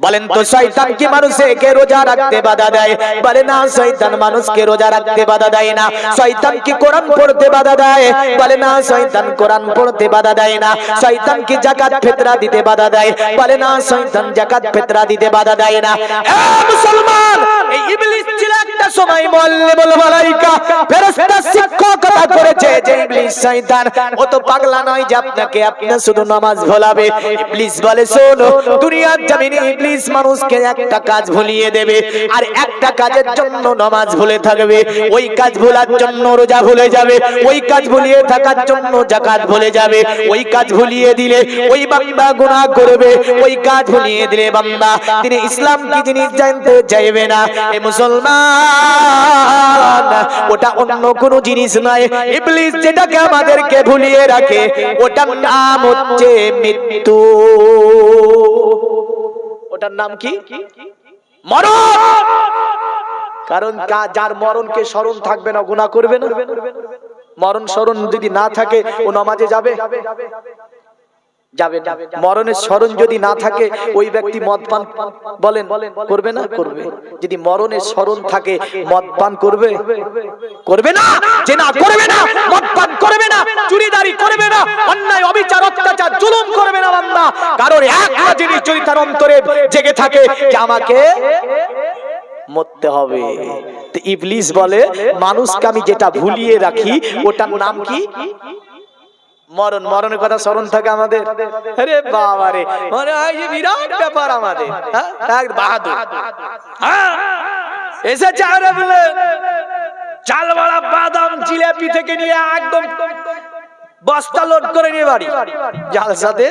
বলেন তো শয়তান কি মানুষকে রোজা রাখতে বাধা দেয়? বলে না, শয়তান মানুষকে রোজা রাখতে বাধা দেয় না। শয়তান কি কোরআন পড়তে বাধা দেয়? বলে না, শয়তান কোরআন পড়তে বাধা দেয় না। শয়তান কি যাকাত ফিতরা দিতে বাধা দেয়? বলে না, শয়তান যাকাত ফিতরা দিতে বাধা দেয় না। এ মুসলমান, এই ইবলিস ছিল একটা সময় মুআল্লিমুল মালায়েকা, ফেরেশতা শিক্ষকতা করেছে যে ইবলিস শয়তান ও তো পাগলা নয় যে আপনাকে আপনি শুধু নামাজ ভোলাবে। ইবলিস বলে শোনো, দুনিয়ার জমিনে ইবলিস মানুষকে একটা কাজ ভুলিয়ে দেবে, আর একটা কাজের জন্য নামাজ ভুলে থাকবে। ওই কাজ ভোলার জন্য রোজা ভুলে যাবে, ওই কাজ ভুলিয়ে থাকার জন্য যাকাত ভুলে যাবে। ওই কাজ ভুলিয়ে দিলে ওই বান্দা গুনাহ করবে, ওই কাজ ভুলিয়ে দিলে বান্দা তিনি ইসলাম কি জিনিস জানতে চাইবে না। এ মুসলমান, ওটা অন্য কোনো জিনিস নয়। ইবলিস যেটাকে আমাদেরকে ভুলিয়ে রাখে ওটার নাম হচ্ছে মৃত্যু। ওটার নাম কি? মরণ। কারণ যার মরণকে স্মরণ থাকবে না, গুনাহ করবে না। মরণ স্মরণ যদি না থাকে ও নামাজে যাবে? যাবে না। মরণের স্মরণ যদি না থাকে ওই ব্যক্তি মদ পান বলেন করবে না? করবে। যদি মরণের স্মরণ থাকে মদ পান করবে? করবে না। যে না করবে না, মদ পান করবে না, চুরিদারি করবে না, অন্যায় অবিচার অত্যাচার জুলুম করবে না বান্দা। কারণ একটা জিনিস যদি তার অন্তরে জেগে থাকে যে আমাকে মরতে হবে। তো ইবলিস বলে মানুষকে আমি যেটা ভুলিয়ে রাখি ওটার নাম কি? মরণ। মরণের কথা স্মরণ থাকে আমাদের? আরে বাবা রে, মনে হয় যে বিরাট ব্যাপার আমাদের। হ্যাঁ, বাহাদুর এসেছে চালওয়ালা বাদাম জিলাপি থেকে নিয়ে একদম বস্তা লোড করে নিয়ে বাড়ি, জালসাতে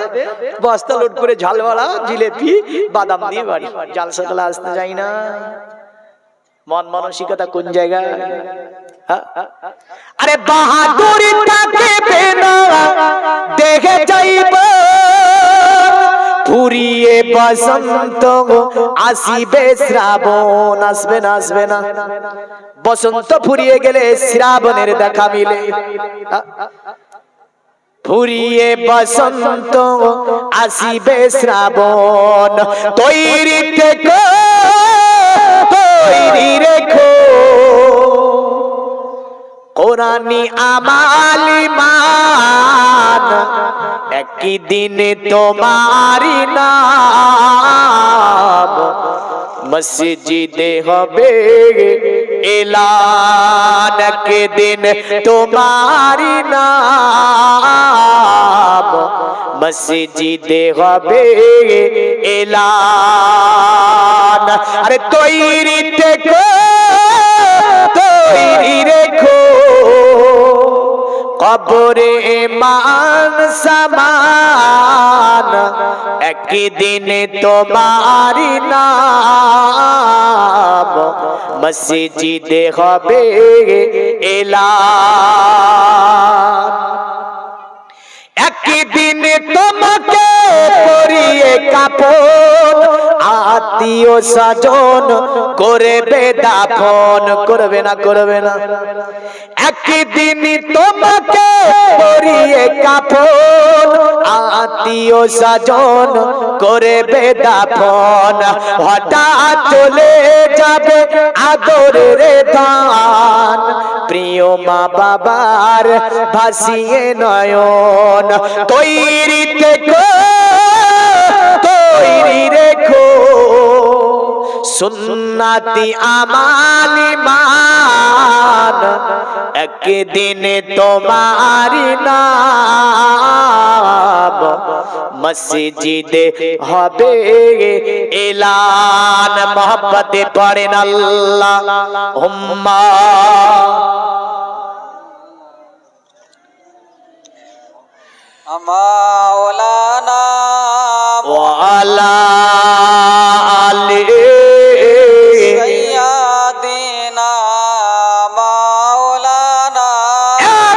বস্তা লোড করে ঝালওয়ালা জিলাপি বাদাম দিয়ে বাড়ি। জালসাতে আসতে যাই না। মন মানসিকতা কোন জায়গায়? আরে বাহাদুরি থাকবে না দেখে যাইব, ফুরিয়ে বসন্ত আসিবে শ্রাবণ। আসবে না? আসবে না। বসন্ত ফুরিয়ে গেলে শ্রাবণের দেখা মিলে। ফুরিয়ে বসন্ত আসিবে শ্রাবণ। তৈরি থেকো, তৈরি রেখো, কোরআনি আমাল ঈমান, একই দিনে তোমারি নাম মসজিদে হবে এলান। একই দিন তোমারি নাম মসজিদে হবে এলান। আরে তৈরি থেকো, তৈরি রেখো, কবরে মান সামান, একদিন তোমারি নাম মসজিদে হবে এলান। একদিন তোমাকে পড়িয়ে কাপন আত্মীয় স্বজন করবে দাফন করবে না একদিন তোমাকে পরিয়ে কাপন আত্মীয় স্বজন করবে দাফন হঠাৎ চলে যাবে আদরের দান প্রিয় মা বাবার ভাসিয়ে নয়ন তৈরি রেখো সুন্নতি আমাল ইমান একদিন তোমারি নাম মসজিদে হবে এলান মোহাব্বতে পড়েন আল্লাহুম্মা মাওলানা ওয়া আলা আলি সাইয়্যিদিনা মাওলানা।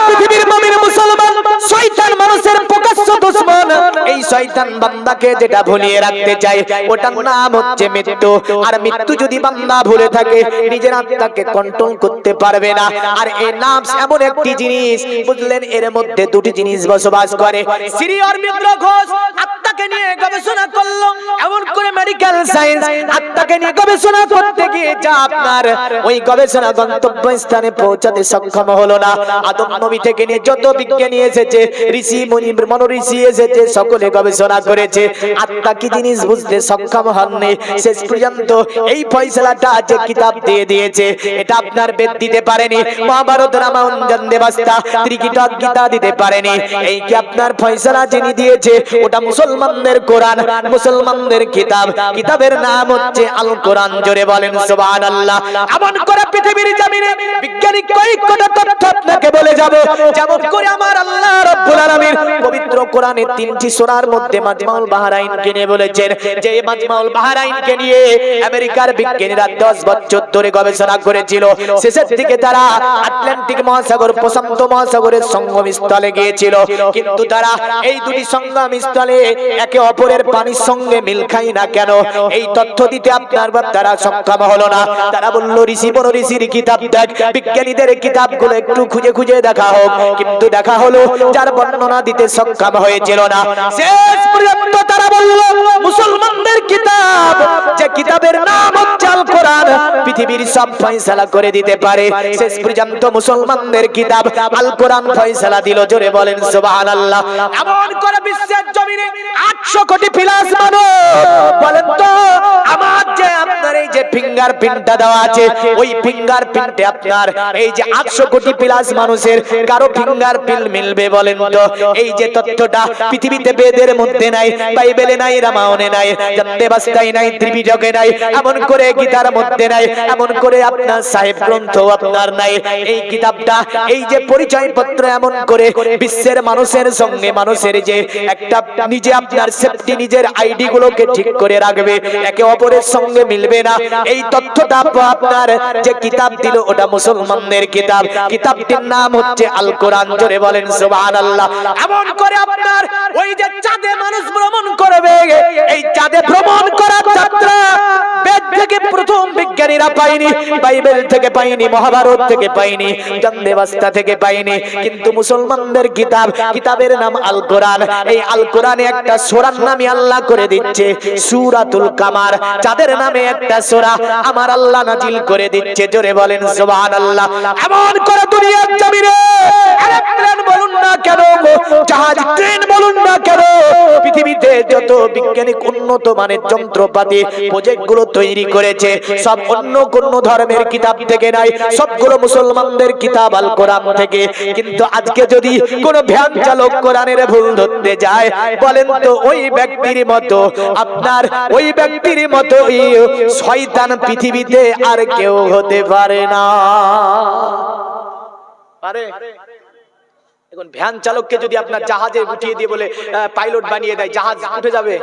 পৃথিবীর মুমিন মুসলমান শয়তান মানুষের প্রকাশ্য দুশমন এই শয়তান বান্দাকে যেটা ভুলিয়ে রাখতে চায় ওটার নাম হচ্ছে মৃত্যু আর মৃত্যু যদি বান্দা ভুলে থাকে নিজের আত্মাকে কন্ট্রোল করতে পারবে না আর এই নাফস এমন একটি জিনিস বুঝলেন এর মধ্যে দুটি জিনিস বসবাস করে শ্রী অরবিন্দ ঘোষ আত্মাকে নিয়ে গবেষণা করলো এমন করে মেডিকেল সায়েন্স আত্মাকে নিয়ে গবেষণা করতে গিয়ে যা আপনার ওই গবেষণা গন্তব্য স্থানে পৌঁছাতে সক্ষম হলো না আদম নবী থেকে নিয়ে যত বিজ্ঞানী এসেছে ঋষি মুনি মনোঋষি এসেছে সকলে গবেষণা করেছে আত্মা কি জিনিস বুঝতে সক্ষম হননি শেষ পর্যন্ত এই ফয়সালাটা যে কিতাব দিয়ে দিয়েছে এটা আপনার বেদ দিতে পারেনি মহাভারত রামায়ণ জানদেবাস্তা ত্রিপিটক গীতা দিতে পারেনি এই কি আপনার ফয়সালা যিনি দিয়েছে ওটা মুসলমানদের কোরআন মুসলমানদের কিতাব কিতাবের নাম হচ্ছে আল কোরআন জোরে বলেন সুবহানাল্লাহ এমন করে পৃথিবীর জমিনে বৈজ্ঞানিক কয়েকটা তথ্য আপনাকে বলে যাব যেমন করে আমার আল্লাহ রাব্বুল আলামিন পবিত্র কোরআনে তিনটি সূরার মধ্যে মাজমাউল বাহরাইনকে নিয়ে বলেছেন যে মাজমাউল বাহরাইনকে নিয়ে আমেরিকার বিজ্ঞানীরা 10 বছর ধরে গবেষণা করেছিল শেষের দিকে তারা আটলান্টিক মহাসাগর প্রশান্ত মহাসাগরের সঙ্গম স্থলে গিয়েছিল কিন্তু তারা এই দুটি সঙ্গম স্থলে একে অপরের পানির সঙ্গে মিল খায় না কেন এই তথ্য দিতে আপনার তারা সক্ষম হলো না তারা বলল ঋষি বড় ঋষির কিতাব দেখ বিজ্ঞানীদের কিতাবগুলো একটু খুঁজে খুঁজে দেখা হোক কিন্তু দেখা হলো যার বর্ণনা দিতে সক্ষম হয়েছিল না শেষ পর্যন্ত তারা বলল মুসলমানদের কিতাব যে কিতাবের নাম হচ্ছে আল কোরআন পৃথিবীর সব ফয়সালা করে দিতে পারে শেষ পর্যন্ত মুসলমানদের কিতাব আল কোরআন ফয়সালা দিল জোরে বলেন সুবহানাল্লাহ এমন করে বিশ্বের জমিনে 800 কোটি প্লাস মানুষ বলেন তো আমার যে আপনার এই যে ফিঙ্গারপ্রিন্টটা দেওয়া আছে ওই ফিঙ্গারপ্রিন্টে আপনার এই যে 800 কোটি প্লাস মানুষের কারো ফিঙ্গারপ্রিন্ট মিলবে বলেন তো এই যে তথ্যটা পৃথিবীতে বেদের মধ্যে নাই বাইবেলে নাই রামায়ণে নাই জানদেবাস্তায় নাই ত্রিপিটকে নাই এমন করে গীতার মধ্যে নাই এমন করে আপনার সাহেব গ্রন্থ আপনার নাই এই কিতাবটা এই যে পরিচয় পত্র এমন করে বিশ্বের মানুষের সঙ্গে মানুষের যে একটা নিজে আপনার সেফটি নিজের আইডি গুলোকে ঠিক করে রাখবে একে অপরের সঙ্গে মিলবে না এই তথ্যটা আপনার যে কিতাব দিল ওটা মুসলমানদের কিতাব কিতাবটির নাম হচ্ছে আল কোরআন জোরে বলেন সুবহানাল্লাহ এমন করে আপনার ওই যে চাঁদে মানুষ ভ্রমণ করবে এই চাঁদে ভ্রমণ করার যাত্রা বেদ থেকে প্রথম বিজ্ঞানীরা পায়নি বাইবেল থেকে পায়নি মহাভারত থেকে পায়নি জানদেবাস্তা থেকে পায়নি কিন্তু মুসলমানদের কিতাব কিতাবের নাম আল কোরআন এই আল কোরআনে একটা সূরার নামই আল্লাহ করে দিচ্ছে সূরাতুল কামার চাঁদের নামে একটা সূরা আমার আল্লাহ নাজিল করে দিচ্ছে জোরে বলেন সুবহানাল্লাহ এমন করে দুনিয়ার জমিনে এরোপ্লেন বলুন না কেন জাহাজ ট্রেন বলুন না কেন পৃথিবীতে যত বিজ্ঞানিক উন্নত মানের যন্ত্রপাতি প্রজেক্ট গুলো তৈরি করেছে সব অন্য কোন ধর্মের কিতাব থেকে নাই সবগুলো মুসলমানদের কিতাব আল কোরআন থেকে কিন্তু আজকে যদি কোন ভ্যান চালক কোরআনের ভুল ধরতে যায় বলেন তো ওই ব্যক্তির মতো আপনার ওই ব্যক্তির মতো শয়তান পৃথিবীতে আর কেউ হতে পারে না পারে এখন ভ্যান চালককে যদি আপনার জাহাজে উঠিয়ে দিয়ে বলে পাইলট বানিয়ে দেয় জাহাজ উঠে যাবে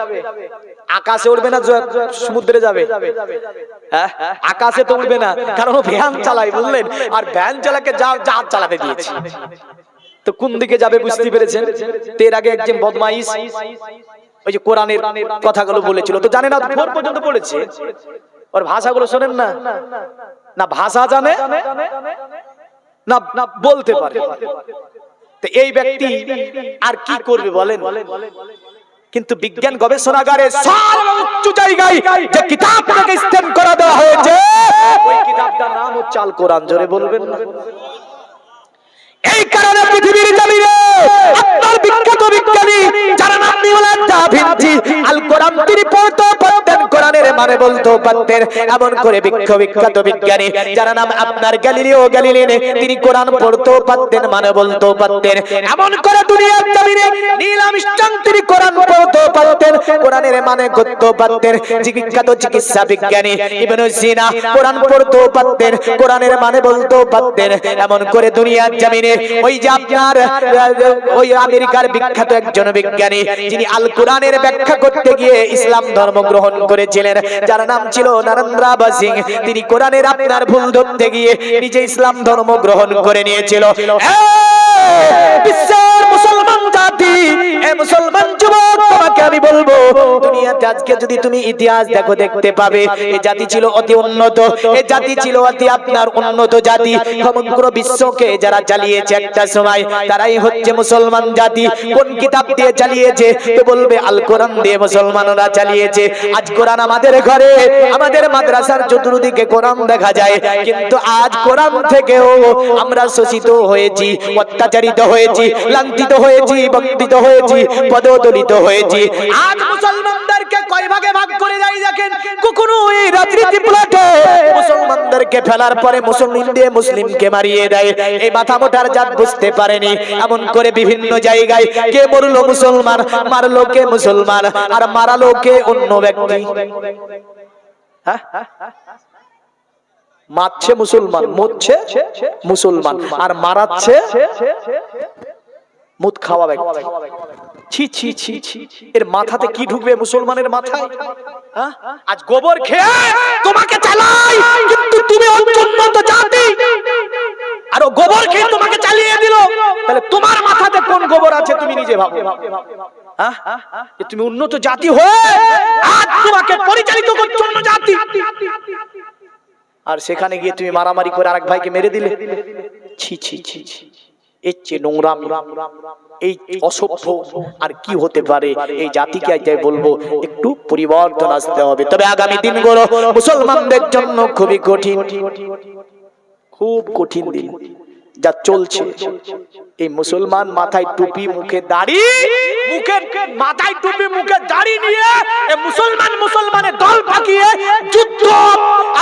আকাশে উঠবে না সমুদ্রে যাবে হ্যাঁ আকাশে তো উঠবে না কারণ ও ভ্যান চালায় বুঝলেন আর ভ্যান চালককে জাহাজ চালাতে দিয়েছে তো কোন দিকে যাবে বুঝতে পেরেছেন এর আগে একজন বদমাইশ ওই যে কোরআনের কথাগুলো বলেছিল, তো জানে না, 4 পর্যন্ত পড়েছে, ওর ভাষাগুলো শোনেন না, না ভাষা জানে না না বলতে পারে। তো এই ব্যক্তি আর কি করবে বলেন? কিন্তু বিজ্ঞান গবেষণাগারে উচ্চ জায়গায় যে কিতাবটাকে স্থান করা দেওয়া হয়েছে, ওই কিতাবটার নাম হচ্ছে আল কোরআন। জোরে বলবেন না? এই কারণে পৃথিবীর জমিনে আপনার বিখ্যাত বিজ্ঞানী যারা নাম নিউল্যান্ড দা ভিঞ্চি আল কোরআন তিনি পড়তে পারতেন, কোরআনের মানে বলতে পারতেন। এমন করে বিখ্যাত বিজ্ঞানী যারা নাম আপনার গ্যালিলিও গ্যালিলি তিনি কোরআন পড়তে পারতেন, মানে বলতে পারতেন। এমন করে দুনিয়ার জমিনে নীল আর্মস্ট্রং তিনি কোরআন পড়তে পারতেন, কোরআনের মানে করতে পারতেন। বিখ্যাত চিকিৎসা বিজ্ঞানী ইবনে সিনা কোরআন পড়তে পারতেন, কোরআনের মানে বলতে পারতেন। এমন করে দুনিয়ার জমিনে ওই যে আপনার ওই আমেরিকার বিখ্যাত একজন বিজ্ঞানী যিনি আল কোরআনের ব্যাখ্যা করতে গিয়ে ইসলাম ধর্ম গ্রহণ করেছিলেন, যার নাম ছিল নরেন্দ্র সিং, তিনি কোরআনের আপনার ভুল ধরতে গিয়ে নিজে ইসলাম ধর্ম গ্রহণ করে নিয়েছিল। বিশ্বের মুসলমান জাতি, এ মুসলমান যুবক, তোমাকে আমি বলবো, দুনিয়াতে আজকে যদি তুমি ইতিহাস দেখো দেখতে পাবে এই জাতি ছিল অতি উন্নত, এই জাতি ছিল অতি আপনার উন্নত জাতি। সমগ্র বিশ্বকে যারা চালিয়েছে একটা সময় তারাই হচ্ছে মুসলমান জাতি। কোন কিতাব দিয়ে চালিয়েছে? তো বলবে আল কোরআন দিয়ে মুসলমানরা চালিয়েছে। আজ কোরআন আমাদের ঘরে, আমাদের মাদ্রাসার চতুর্দিকে কোরআন দেখা যায়, কিন্তু আজ কোরআন থেকেও আমরা শোষিত হয়েছি, অত্যাচারিত হয়েছি, লাঞ্ছিত হয়েছি, বঞ্চিত হয়েছি, পদদলিত হয়েছি। আজ মুসলমানদেরকে কয় ভাগে ভাগ করে যাই দেখেন, কখনো এই রাজনীতি প্লটে মুসলমানদেরকে ফেলার পরে মুসলিম দিয়ে মুসলিমকে মারিয়ে দেয়। এই মাথা মোটার জাত বুঝতে পারেনি। এমন করে বিভিন্ন জায়গায় কে মরলো মুসলমান, মারলো কে মুসলমান, আর মারালো কে অন্য ব্যক্তি। হ্যাঁ, মারছে মুসলমান, মরছে মুসলমান, আর মারাচ্ছে মুদ খাওয়া ব্যক্তি। ছি ছি ছি ছি, এর মাথাতে কি ঢুকবে মুসলমানের মাথায়? আজ গোবর খেয়ে তোমাকে চালাই, কিন্তু তুমি উন্নত জাতি, আর ও গোবর খেয়ে তোমাকে চালিয়ে দিল, তাহলে তোমার মাথাতে কোন গোবর আছে তুমি নিজে ভাবো। তুমি উন্নত জাতি হয়ে আজ তোমাকে পরিচালিত করছো অন্য জাতি, আর সেখানে গিয়ে তুমি মারামারি করে আরেক ভাইকে মেরে দিলে। ছি ছি ছি ছি, এর চেয়ে নোংরামি, এই অসভ্য আর কি হতে পারে? এই জাতিকে আজ বলবো একটু পরিবর্তন আসতে হবে। তবে আগামী দিনগুলো মুসলমানদের জন্য খুবই কঠিন, খুব কঠিন দিন যা চলছে। এই মুসলমান মাথায় টুপি, মুখে দাড়ি, মাথায় টুপি মুখে দাড়ি নিয়ে মুসলমানের দল পাকিয়ে যুদ্ধ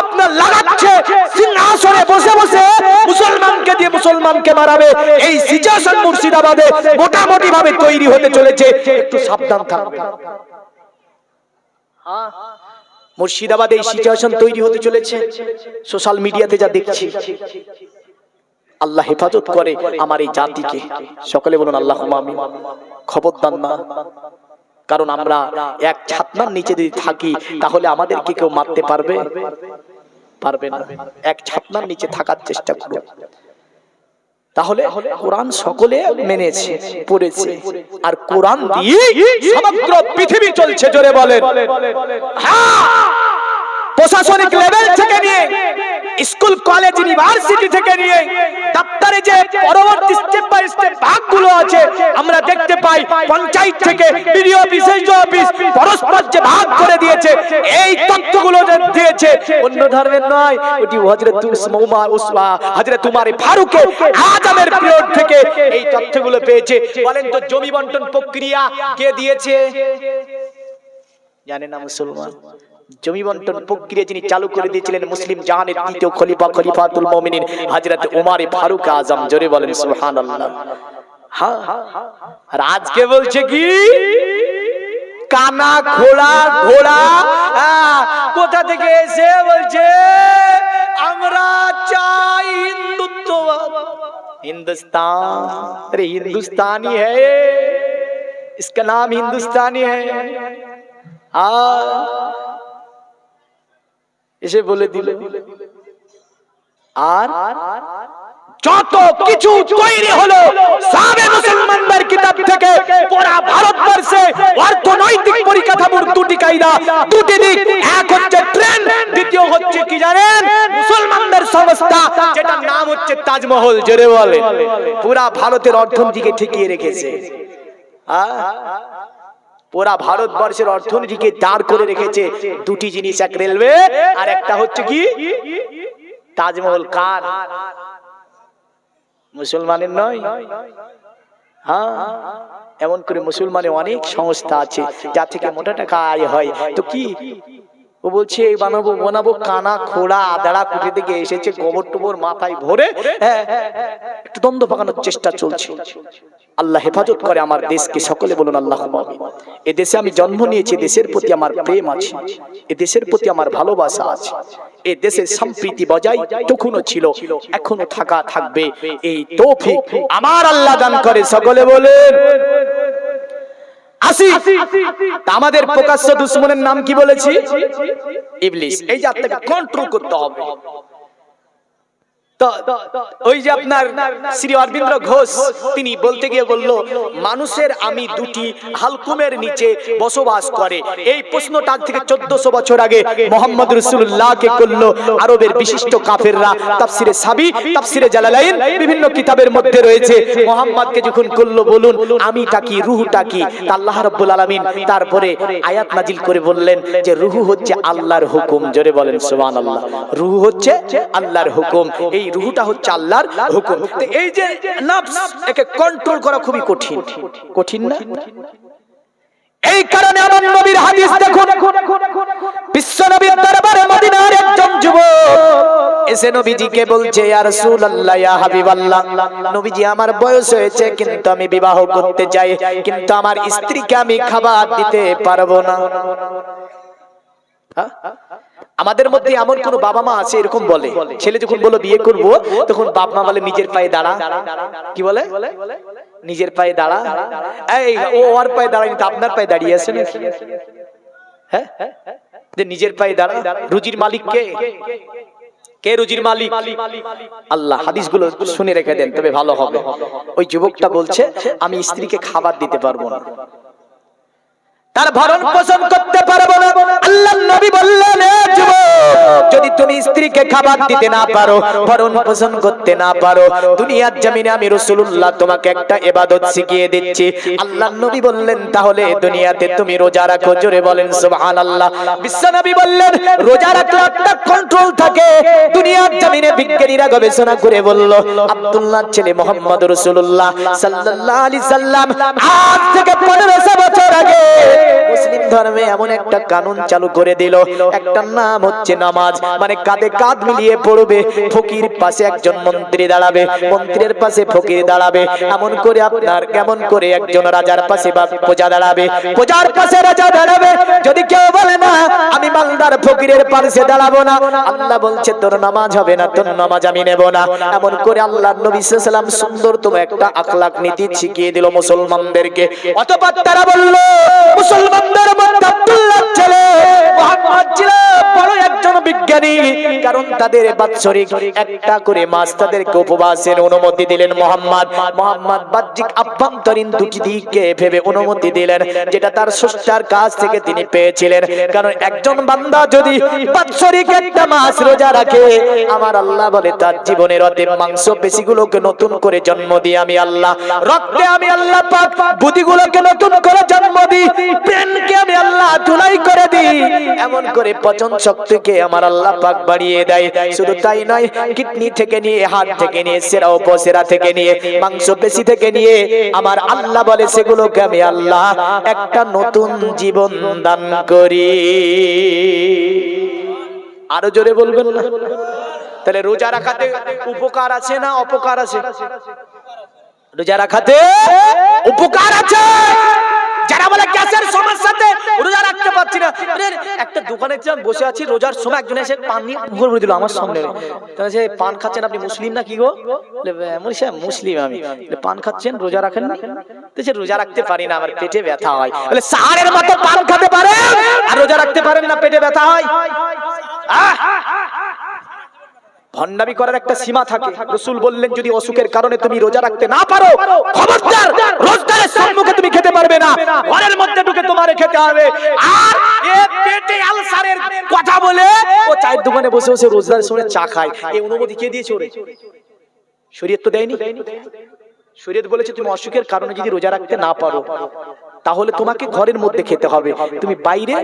আপনার লাগাচ্ছে, সিংহাসনে বসে বসে মুসলমানকে দিয়ে মুসলমানকে মারাবে। এই সিচুয়েশন মুর্শিদাবাদে মোটামুটি ভাবে তৈরি হতে চলেছে, একটু সাবধান থাকবে। মুর্শিদাবাদে এই সিচুয়েশন তৈরি হতে চলেছে, সোশ্যাল মিডিয়াতে যা দেখছি। আল্লাহ হেফাজত করে আমার এই জাতিকে। সকলে বলুন আল্লাহুম্মা আমিন। খবরদার না, কারণ আমরা এক ছাতনার নিচে যদি থাকি তাহলে আমাদেরকে কেউ মারতে পারবে? পারবে না। এক ছাতনার নিচে থাকার চেষ্টা করুন। তাহলে কোরআন সকলে মেনেছে, পড়েছে, আর কোরআন দিয়ে সমগ্র পৃথিবী চলছে। জোরে বলেন হ্যাঁ। প্রশাসনিক লেভেল থেকে নিয়ে স্কুল, কলেজ, ইউনিভার্সিটি থেকে নিয়ে দপ্তরে যে পরবর্তী স্টেপ বাই স্টেপ ভাগগুলো আছে আমরা দেখতে পাই। পঞ্চায়েত থেকে বিডিও অফিস, এসডিও অফিস, পরস্পর যে ভাগ করে দিয়েছে, এই তথ্যগুলো দিয়েছে অন্য ধর্মের নয়, ওটি হযরত হযরত উমর ফারুক আজমের পিরিয়ড থেকে এই তথ্যগুলো পেয়েছে। বলেন তো জমি বন্টন প্রক্রিয়া কে দিয়েছে? জানেন না মুসলমান? জমি বন্টন প্রক্রিয়া যিনি চালু করে দিয়েছিলেন মুসলিম জাহানের দ্বিতীয় খলিফা, খলিফাতুল মুমিনিন হযরত উমর ফারুক আজম। জোরে বলেন সুবহানাল্লাহ। হ্যাঁ, আর আজকে বলছে কি কানা ঘোড়া ঘোড়া কোথা থেকে এসে বলছে আমরা চাই হিন্দুত্ববাদ। हिंदुस्तान, अरे हिंदुस्तानी है, इसका नाम हिंदुस्तानी है। এসে বলে দিল। আর যত কিছু তৈরি হলো সাবে মুসলমানদের কিতাব থেকে পুরো ভারতবর্ষে অর্থনৈতিক পরিকাঠামোর দুটি কায়দা, দুটি দিক। এক হচ্ছে ট্রেন, দ্বিতীয় হচ্ছে কি জানেন? মুসলমানদের সংস্থা, যেটার নাম হচ্ছে তাজমহল। জোরে বলে। পুরো ভারতের অর্থনীতিকে ঠেকিয়ে রেখেছে। পুরা ভারতবর্ষের অর্থনীতিকে দাঁড় করে রেখেছে দুটি জিনিস, এক রেলওয়ে আর একটা হচ্ছে কি তাজমহল। কার? মুসলমানের নয়। হ্যাঁ, এমন করে মুসলমানের অনেক সংস্থা আছে যা থেকে মোটা টাকা আয় হয়। তো কি ও বলছে বানাবো বানাবো, কানা খোড়া আদাড়া কুটে থেকে এসেছে, গোবর টোবর মাথায় ভরে একটু দ্বন্দ্ব পাকানোর চেষ্টা চলছে। আল্লাহ হেফাজত করে আমার দেশকে। সকলে বলুন আল্লাহুম্মা আমিন। এ দেশে আমি জন্ম নিয়েছি, দেশের প্রতি আমার প্রেম আছে, এ দেশের প্রতি আমার ভালোবাসা আছে। এ দেশের সম্প্রীতি বজায় তখনও ছিল, এখনো থাকবে। এই তৌফিক আমার আল্লাহ দান করে। সকলে বলেন আসি। আমাদের প্রকাশ্য দুশমনের নাম কি বলেছি? ইবলিস। এই জাতটাকে কন্ট্রোল করতে হবে। তো ওই যে আপনার শ্রী অরবিন্দ ঘোষ, তিনি বলতে গিয়ে বলল, মানুষের আমি দুটি হালকুমের নিচে বসবাস করে। এই প্রশ্নটা আজ থেকে 1400 বছর আগে মুহাম্মদ রাসূলুল্লাহকে করলো আরবের বিশিষ্ট কাফেররা। তাফসিরে সাবি, তাফসিরে জালালাইন, বিভিন্ন কিতাবের মধ্যে রয়েছে। মুহাম্মদকে যখন করলো, বলুন আমিটা কি, রূহটা কি? আল্লাহ রাব্বুল আলামিন তারপরে আয়াত নাজিল করে বললেন যে রূহ হচ্ছে আল্লাহর হুকুম। জোরে বলেন সুবহানাল্লাহ। রূহ হচ্ছে আল্লাহর হুকুম, এই রূহটা হচ্ছে আল্লাহর হুকুম। তো এই যে নফস, একে কন্ট্রোল করা খুবই কঠিন। কঠিন না? এই কারণে আমার নবীর হাদিস দেখুন, বিশ্ব নবীর দরবারে মদিনার একজন যুবক এসে নবীজিকে বলছে, ইয়া রাসূলুল্লাহ, ইয়া হাবিবাল্লাহ, নবীজি আমার বয়স হয়েছে, কিন্তু আমি বিবাহ করতে চাই, কিন্তু আমার স্ত্রীকে আমি খাবার দিতে পারবো না। আমাদের মধ্যে এমন কোন বাবা মা আছে এরকম বলে, ছেলে যখন বলো বিয়ে করব, তখন বাপ মা বলে নিজের পায়ে দাঁড়া। কি বলে? নিজের পায়ে দাঁড়া। এই ও ওর পায়ে দাঁড়ায়নি, তো আপনার পায়ে দাঁড়িয়ে আছে নাকি? হ্যাঁ, যে নিজের পায়ে দাঁড়া। রুজির মালিক কে? কে রুজির মালিক? আল্লাহ। হাদিসগুলো শুনে রেখে দেন, তবে ভালো হবে। ওই যুবকটা বলছে আমি স্ত্রীকে খাবার দিতে পারবো না, তার ভরণ পোষণ করতে পারবো না। আল্লাহর নবী বললেন, যদি তুমি স্ত্রীকে খাবার দিতে না পারো, ভরণ পোষণ করতে না পারো, দুনিয়ার জমিনে আমি রাসূলুল্লাহ তোমাকে একটা ইবাদত শিখিয়ে দিচ্ছি। আল্লাহর নবী বললেন, তাহলে দুনিয়াতে তুমি রোজা রাখো। জোরে বলেন সুবহানাল্লাহ। বিশ্ব নবী বললেন, রোজা রাখলে একটা কন্ট্রোল থাকে। দুনিয়ার জমিনে বিজ্ঞানীরা গবেষণা করে বলল, আব্দুল্লাহর ছেলে মুহাম্মদ রাসূলুল্লাহ সাল্লাল্লাহু আলাইহি সাল্লাম আজ থেকে 1500 বছর আগে মুসলিম ধর্মে এমন একটা কানুন চালু করে দিল, একটা নাম হচ্ছে নামাজ। মানে কাঁধে কাঁধ মিলিয়ে পড়বে, ফকির পাশে একজন মন্ত্রী দাঁড়াবে, মন্ত্রীর পাশে ফকির দাঁড়াবে, এমন করে আপনার কেমন করে একজন রাজার পাশে বা প্রজা দাঁড়াবে, প্রজার পাশে রাজা দাঁড়াবে। যদি কেউ বলে না আমি মালদার ফকিরের পাশে দাঁড়াবো না, আল্লাহ বলছে তোর নামাজ হবে না, তোর নামাজ আমি নেব না। এমন করে আল্লাহর নবী সাল্লাল্লাহু আলাইহি ওয়াসাল্লাম সুন্দরতম একটা আখলাক নীতি শিখিয়ে দিল মুসলমানদেরকে। অতঃপর তারা বলল, মুসলমানদের মধ্যে আব্দুল্লাহর ছেলে মুহাম্মদ ছিল বড় একজন বিজ্ঞানী, কারণ তাদের বাৎসরিক একটা করে মাস তাদেরকে উপবাসের অনুমতি দিলেন। মুহাম্মদ বাহ্যিক আভ্যন্তরীণ দুটি দিককে ভেবে অনুমতি দিলেন, যেটা তার স্রষ্টার কাছ থেকে তিনি পেয়েছিলেন। কারণ একজন বান্দা যদি বাৎসরিক একটা মাস রোজা রাখে, আমার আল্লাহ বলে তার জীবনের অতএব মাংস পেশিগুলোকে নতুন করে জন্ম দিই আমি আল্লাহ, রক্তে আমি আল্লাহ পাক বুদ্ধিগুলোকে নতুন করে জন্ম দিই, প্রেমকে আমি আল্লাহ ধুলাই করে দিই, এমন করে পচন শক্তিকে আমার আল্লাহ পাক বাড়িয়ে দেয়। শুধু তাই নয়, কিডনি থেকে নিয়ে, হাড় থেকে নিয়ে, সেরা উপসেরা থেকে নিয়ে, মাংস পেশি থেকে নিয়ে আমার আল্লাহ বলে সেগুলোকে আমি আল্লাহ একটা নতুন জীবন দান করি। আরো জোরে বলবেন না? তাহলে রোজা রাখাতে উপকার আছে না অপকার আছে? রোজা রাখাতে উপকার আছে। যারা বলে গ্যাসের সমস্যাতে রোজা রাখতে পারছি না, একটা দোকানে বসে আছি রোজার সময় একজন এসে পান নিয়ে মুখে ভরে দিল আমার সামনে। তাহলে সে পান খাচ্ছেন, আপনি মুসলিম না কি গো? মুসলিম আমি। পান খাচ্ছেন, রোজা রাখেন না? তো সে রোজা রাখতে পারি না, আমার পেটে ব্যথা হয়। বলে সাহারের মতো পান খেতে পারে আর রোজা রাখতে পারেন না, পেটে ব্যথা হয়? ভণ্ডামি করার একটা সীমা থাকে। রাসূল বললেন যদি অসুখের কারণে তুমি রোজা রাখতে না পারো, খবরদার রোজদারের সম্মুখে তুমি খেতে পারবে না, ঘরের মধ্যে ঢুকে তোমারে খেতে হবে। আর এ পেটে আলসারের কথা বলে ও চায়ের দোকানে বসে বসে রোজদারের সময় চা খায়, এই অনুমতি কে দিয়েছে ওরে? শরীয়ত তো দেয়নি। শরীয়ত বলেছে তুমি অসুখের কারণে যদি রোজা রাখতে না পারো তাহলে তোমাকে ঘরের মধ্যে খেতে হবে, তুমি বাইরে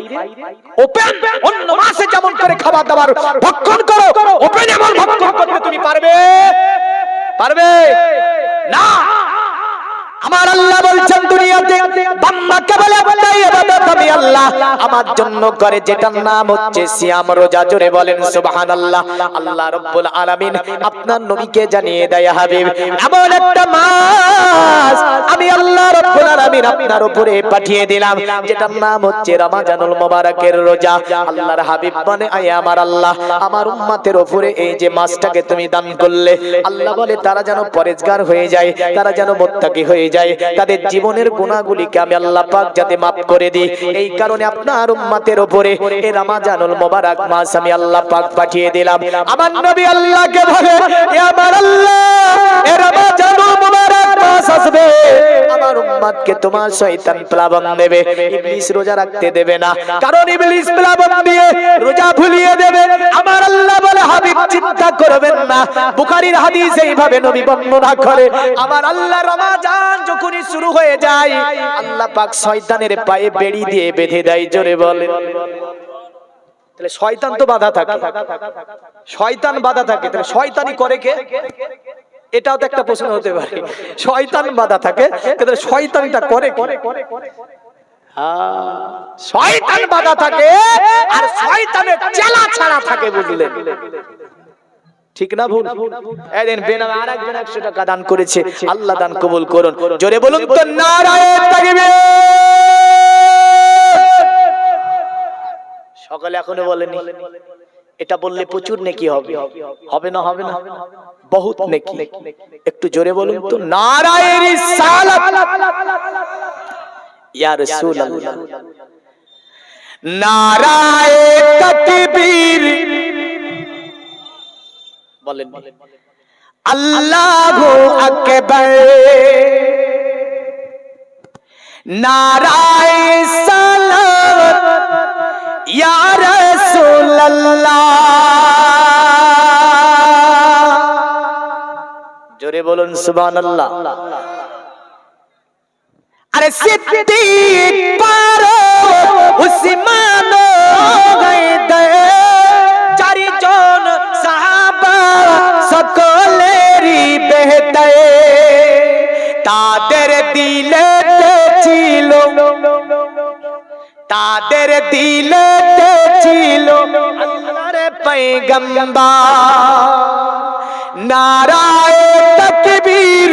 ওপেন অন্য মাসে যেমন করে খাবার দাবার ভক্ষণ করো, ওপেন এমন ভক্ষণ করতে তুমি পারবে? পারবে না। আমার আল্লাহ বলছেন দুনিয়াতে বান্দাকে বলে একটাই ইবাদত আমি আল্লাহ আমার জন্য করে, যেটার নাম হচ্ছে সিয়াম, রোজা। জোরে বলেন সুবহানাল্লাহ। আল্লাহ রাব্বুল আলামিন আপনার নবীকে জানিয়ে দেয় হাবিব এমন একটা মাস আমি আল্লাহ রাব্বুল আলামিন আপনার উপরে পাঠিয়ে দিলাম যেটার নাম হচ্ছে রমজানুল মুবারকের রোজা। আল্লাহর হাবিব বলে আয় আমার আল্লাহ আমার উম্মতের উপরে এই যে মাসটাকে তুমি দান করলে, আল্লাহ বলে তারা যেন পরেজগার হয়ে যায়, তারা যেন মুত্তাকি হয়ে যায়, তাদের জীবনের গুনাহগুলিকে আমি আল্লাহ পাক যাতে maaf করে দিই। এই কারণে আপনার উম্মতের উপরে এই রমজানুল মুবারক মাস আমি আল্লাহ পাক পাঠিয়ে দিলাম। আমার নবী আল্লাহকে বলে এ আমার আল্লাহ এই রমজানুল মুবারক মাস আসবে, আমার উম্মতকে তোমার শয়তান প্লাবন দেবে, ইবলিস রোজা রাখতে দেবে না, কারণ ইবলিস প্লাবন দিয়ে রোজা ভুলিয়ে দেবে। আমার আল্লাহ বলে হাবিব চিন্তা করবেন না। বুখারীর হাদিস এইভাবে নবী বর্ণনা করে আমার আল্লাহ রমজান যখনই শুরু হয়ে যায় আল্লাহ পাক শয়তানের পায়ে বেড়ি দিয়ে বেঁধে দেয়। জোরে বলেন। তাহলে শয়তান তো বাধা থাকে, শয়তান বাধা থাকে, তাহলে শয়তানি করে কে? এটাও তো একটা প্রশ্ন হতে পারে। শয়তান বাধা থাকে তাহলে শয়তানিটা করে কে? শয়তান বাধা থাকে আর শয়তানের চেলা ছাড়া থাকে, বুঝলেন? ঠিক না ভুল? এদিন বেনামে আরেকজন 100 টাকা দান করেছে, আল্লাহ দান কবুল করুন। জোরে বলুন তো নারায়ে তাকবীর। সকালে এখনো বলেনি, এটা বললে প্রচুর নেকি হবে। হবে না? হবে না? বহুত নেকি। একটু জোরে বলুন তো নারায়ে রিসালাত ইয়া রাসূলুল্লাহ, নারায়ে তাকবীর বলেন, আল্লাহু আকবার, নারায়ে সালাত ইয়া রাসূলুল্লাহ। জোরে বলুন সুবহানাল্লাহ। আরে সিদ্দিক পারো উসমান গায়দে চারজন সাহাবা সকলেরই বেহতে, তাদের দিলেতে ছিল, তাদের দিলেতে ছিল আল্লাহর পয়গম্বর। নারায়ে তাকবীর।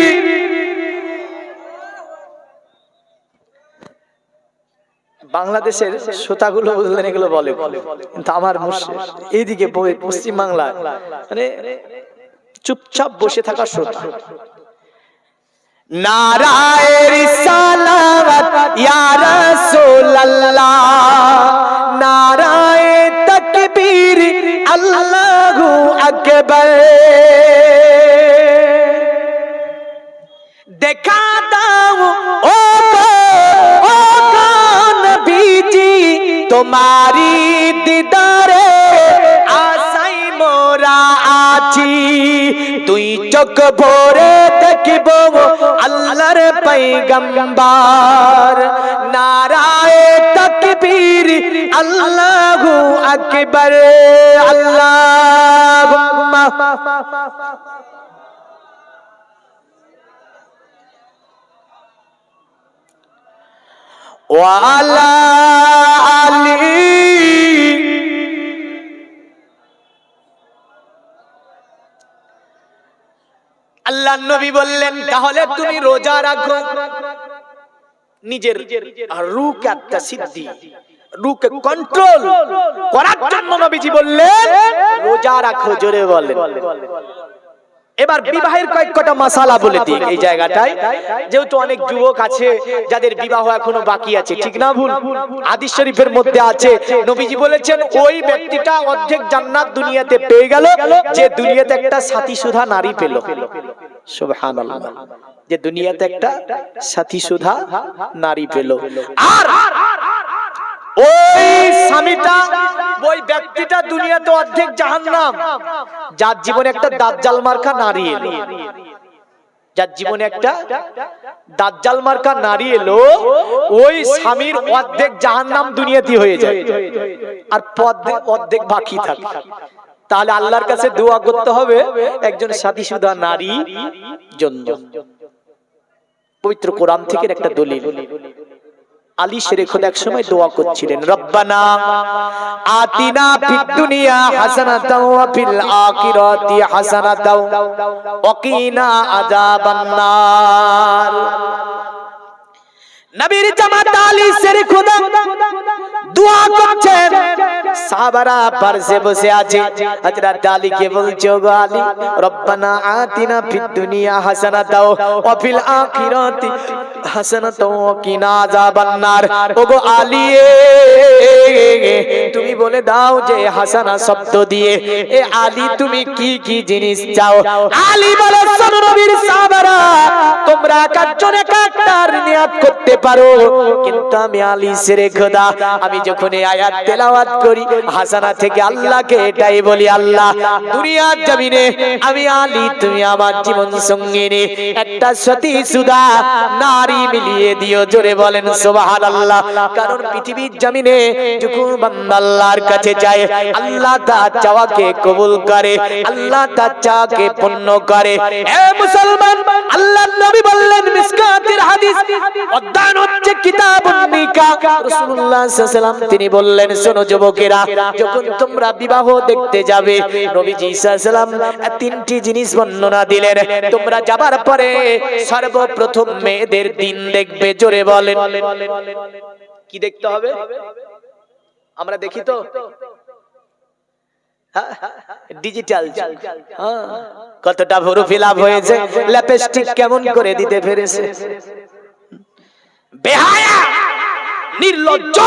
বাংলাদেশের শ্রোতাগুলো বুঝলেন এগুলো বলে, কিন্তু আমার মুর্শিদ এইদিকে পশ্চিম বাংলা মানে চুপচাপ বসে থাকা শ্রোতা। নারায়ে রিসালাত ইয়া রাসূলুল্লাহ, নারায়ে তাকবীর আল্লাহু আকবার। দেখা দাও ও নবীজি তোমারি দিদারে আশাই মোরা আছি, দুই চোখ ভরে দেখব আল্লাহর পয়গম্বর। নারায়ে তাকবীর আল্লাহু আকবার। আল্লাহুম্মা ওয়া আলা আলি আল্লাহ নবী বললেন তাহলে তুমি রোজা রাখো, নিজের রূহকে একটা সিদ্ধি রূহকে কন্ট্রোল করার জন্য নবীজি বললেন রোজা রাখো। জোরে বলেন। এবার বিবাহের কয়েকটা মাসালা বলে দিই এই জায়গাটায়, যেহেতু অনেক যুবক আছে যাদের বিবাহ এখনো বাকি আছে, ঠিক না ভুল? হাদিস শরীফের মধ্যে আছে নবীজি বলেছেন ওই ব্যক্তিটা অর্ধেক জান্নাত দুনিয়াতে পেয়ে গেল যে দুনিয়াতে একটা সাথী সুধা নারী পেল। সুবহানাল্লাহ, যে দুনিয়াতে একটা সাথী সুধা নারী পেল। আর ওই স্বামীটা, ওই ব্যক্তিটা দুনিয়াতে অর্ধেক জাহান্নাম, যার জীবনে একটা দাজ্জাল মার্কা নারী এলো, যার জীবনে একটা দাজ্জাল মার্কা নারী এলো, ওই স্বামীর অর্ধেক জাহান্নাম দুনিয়াতে হয়ে যায় আর অর্ধেক বাকি থাকে। তাহলে আল্লাহর কাছে দোয়া করতে হবে একজন সাথী সুধা নারী জন্য। পবিত্র কোরআন থেকে একটা দলিল, আলী শেরে খোদা এক সময় দোয়া করছিলেন, রব্বানা আতিনা ফিদ দুনিয়া হাসানাতাও ওয়া ফিল আখিরাতি হাসানাতাও ওয়া কিনা আযাবান নার। নবীর জামাত আলী শেরে খোদা দোয়া করছেন, সাহাবারা পাশে বসে আছে, হযরত আলীকে বলছে, গো আলী, রব্বানা আতিনা ফিদ দুনিয়া হাসানাতাও ওয়া ফিল আখিরাতি হাসানাতাও ওয়া কিনা আযাবান নার। ওগো আলী, তুমি বলে দাও যে হাসানা শব্দ দিয়ে এ আলী তুমি কি কি জিনিস চাও? আলী বলে, শোনো নবীর সাহাবারা, তোমরা একজন একটার নিয়াত করতে পারো, কিন্তু আমি আলী শেরে খোদা আমি যখন এই আয়াত তেলাওয়াত করি হাসানা থেকে আল্লাহকে এটাই বলি, আল্লাহ দুনিয়ার জমিনে আমি আলী তুমি আমার জীবন সঙ্গিনী একটা সতী সুধা নারী মিলিয়ে দিও। জোরে বলেন সুবহানাল্লাহ। কারণ পৃথিবীর জমিনে যখন বান্দা আল্লাহর কাছে যায়, আল্লাহ তার চাওয়াকে কবুল করে, আল্লাহ তার চাওয়াকে পূর্ণ করে। এ মুসলমান, আল্লাহর নবী বললেন মিসকাতের হাদিস, অধ্যায় হচ্ছে কিতাবুন নিকাহ, রাসূলুল্লাহ সাল্লাল্লাহু আলাইহি ওয়াসাল্লাম তিনি বললেন, শোনো যুবকেরা, যখন তোমরা বিবাহ দেখতে যাবে, নবীজি সাল্লাল্লাহু আলাইহি ওয়াসাল্লাম তিনটি জিনিস বর্ণনা দিলেন। তোমরা যাবার পরে সর্বপ্রথম মেয়েদের দিন দেখবে। জোরে বলেন, কি দেখতে হবে? আমরা দেখি তো ডিজিটাল, কতটা ভুরু ফিলাপ হয়েছে, লিপস্টিক কেমন করে দিতে পেরেছে, বেহায়া নির্লজ্জ,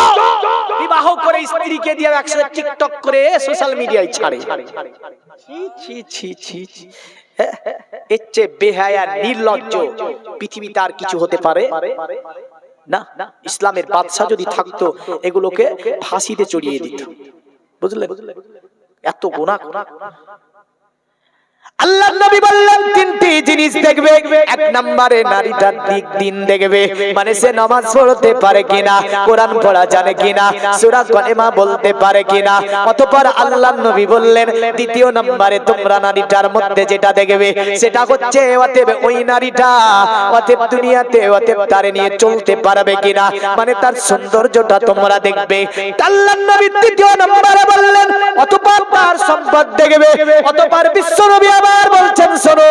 বিবাহ করে স্ত্রীকে দিয়ে একসাথে টিকটক করে সোশ্যাল মিডিয়ায় ছাড়ে। ছি ছি ছি ছি, এর চেয়ে বেহায়া নির্লজ্জ পৃথিবীতে আর কিছু হতে পারে না। ইসলামের বাদশা যদি থাকতো এগুলোকে ফাঁসিতে চড়িয়ে দিত, বুঝলে? এত গুনাহ। আল্লাহ নবী বললেন তিনটি জিনিস দেখবে। এক নম্বরে নারীটার দিন দেখবে, মানে সে নামাজ পড়তে পারে কিনা, কোরআন পড়া জানে কিনা, সূরা কালেমা বলতে পারে কিনা। অতঃপর আল্লাহ নবী বললেন দ্বিতীয় নম্বরে তোমরা নারীটার মধ্যে যেটা দেখবে সেটা হচ্ছে অতএব ওই নারীটা অতএব দুনিয়াতে অতএব তারে নিয়ে চলতে পারবে কিনা, মানে তার সৌন্দর্যটা তোমরা দেখবে। আল্লাহ নবী তৃতীয় নম্বরে বললেন অতঃপর তার সম্পদ দেখবে। অতঃপর বিশ্বনবী আবার বলছেন, শোনো,